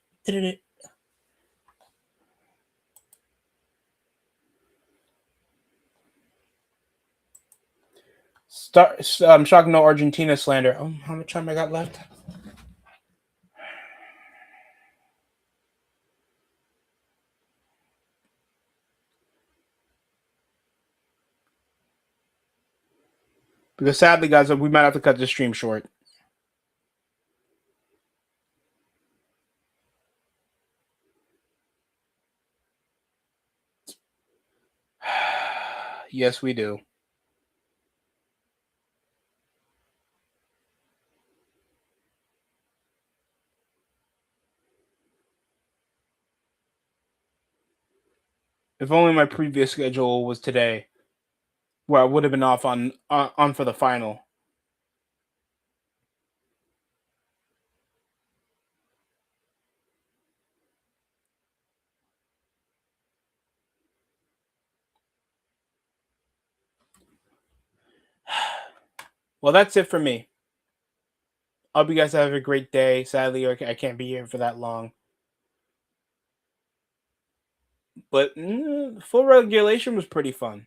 I'm shocked no Argentina slander. Oh, how much time I got left? Because sadly, guys, we might have to cut this stream short. Yes, we do. If only my previous schedule was today, where I would have been off on for the final. Well, that's it for me. I hope you guys have a great day. Sadly, I can't be here for that long. But full regulation was pretty fun.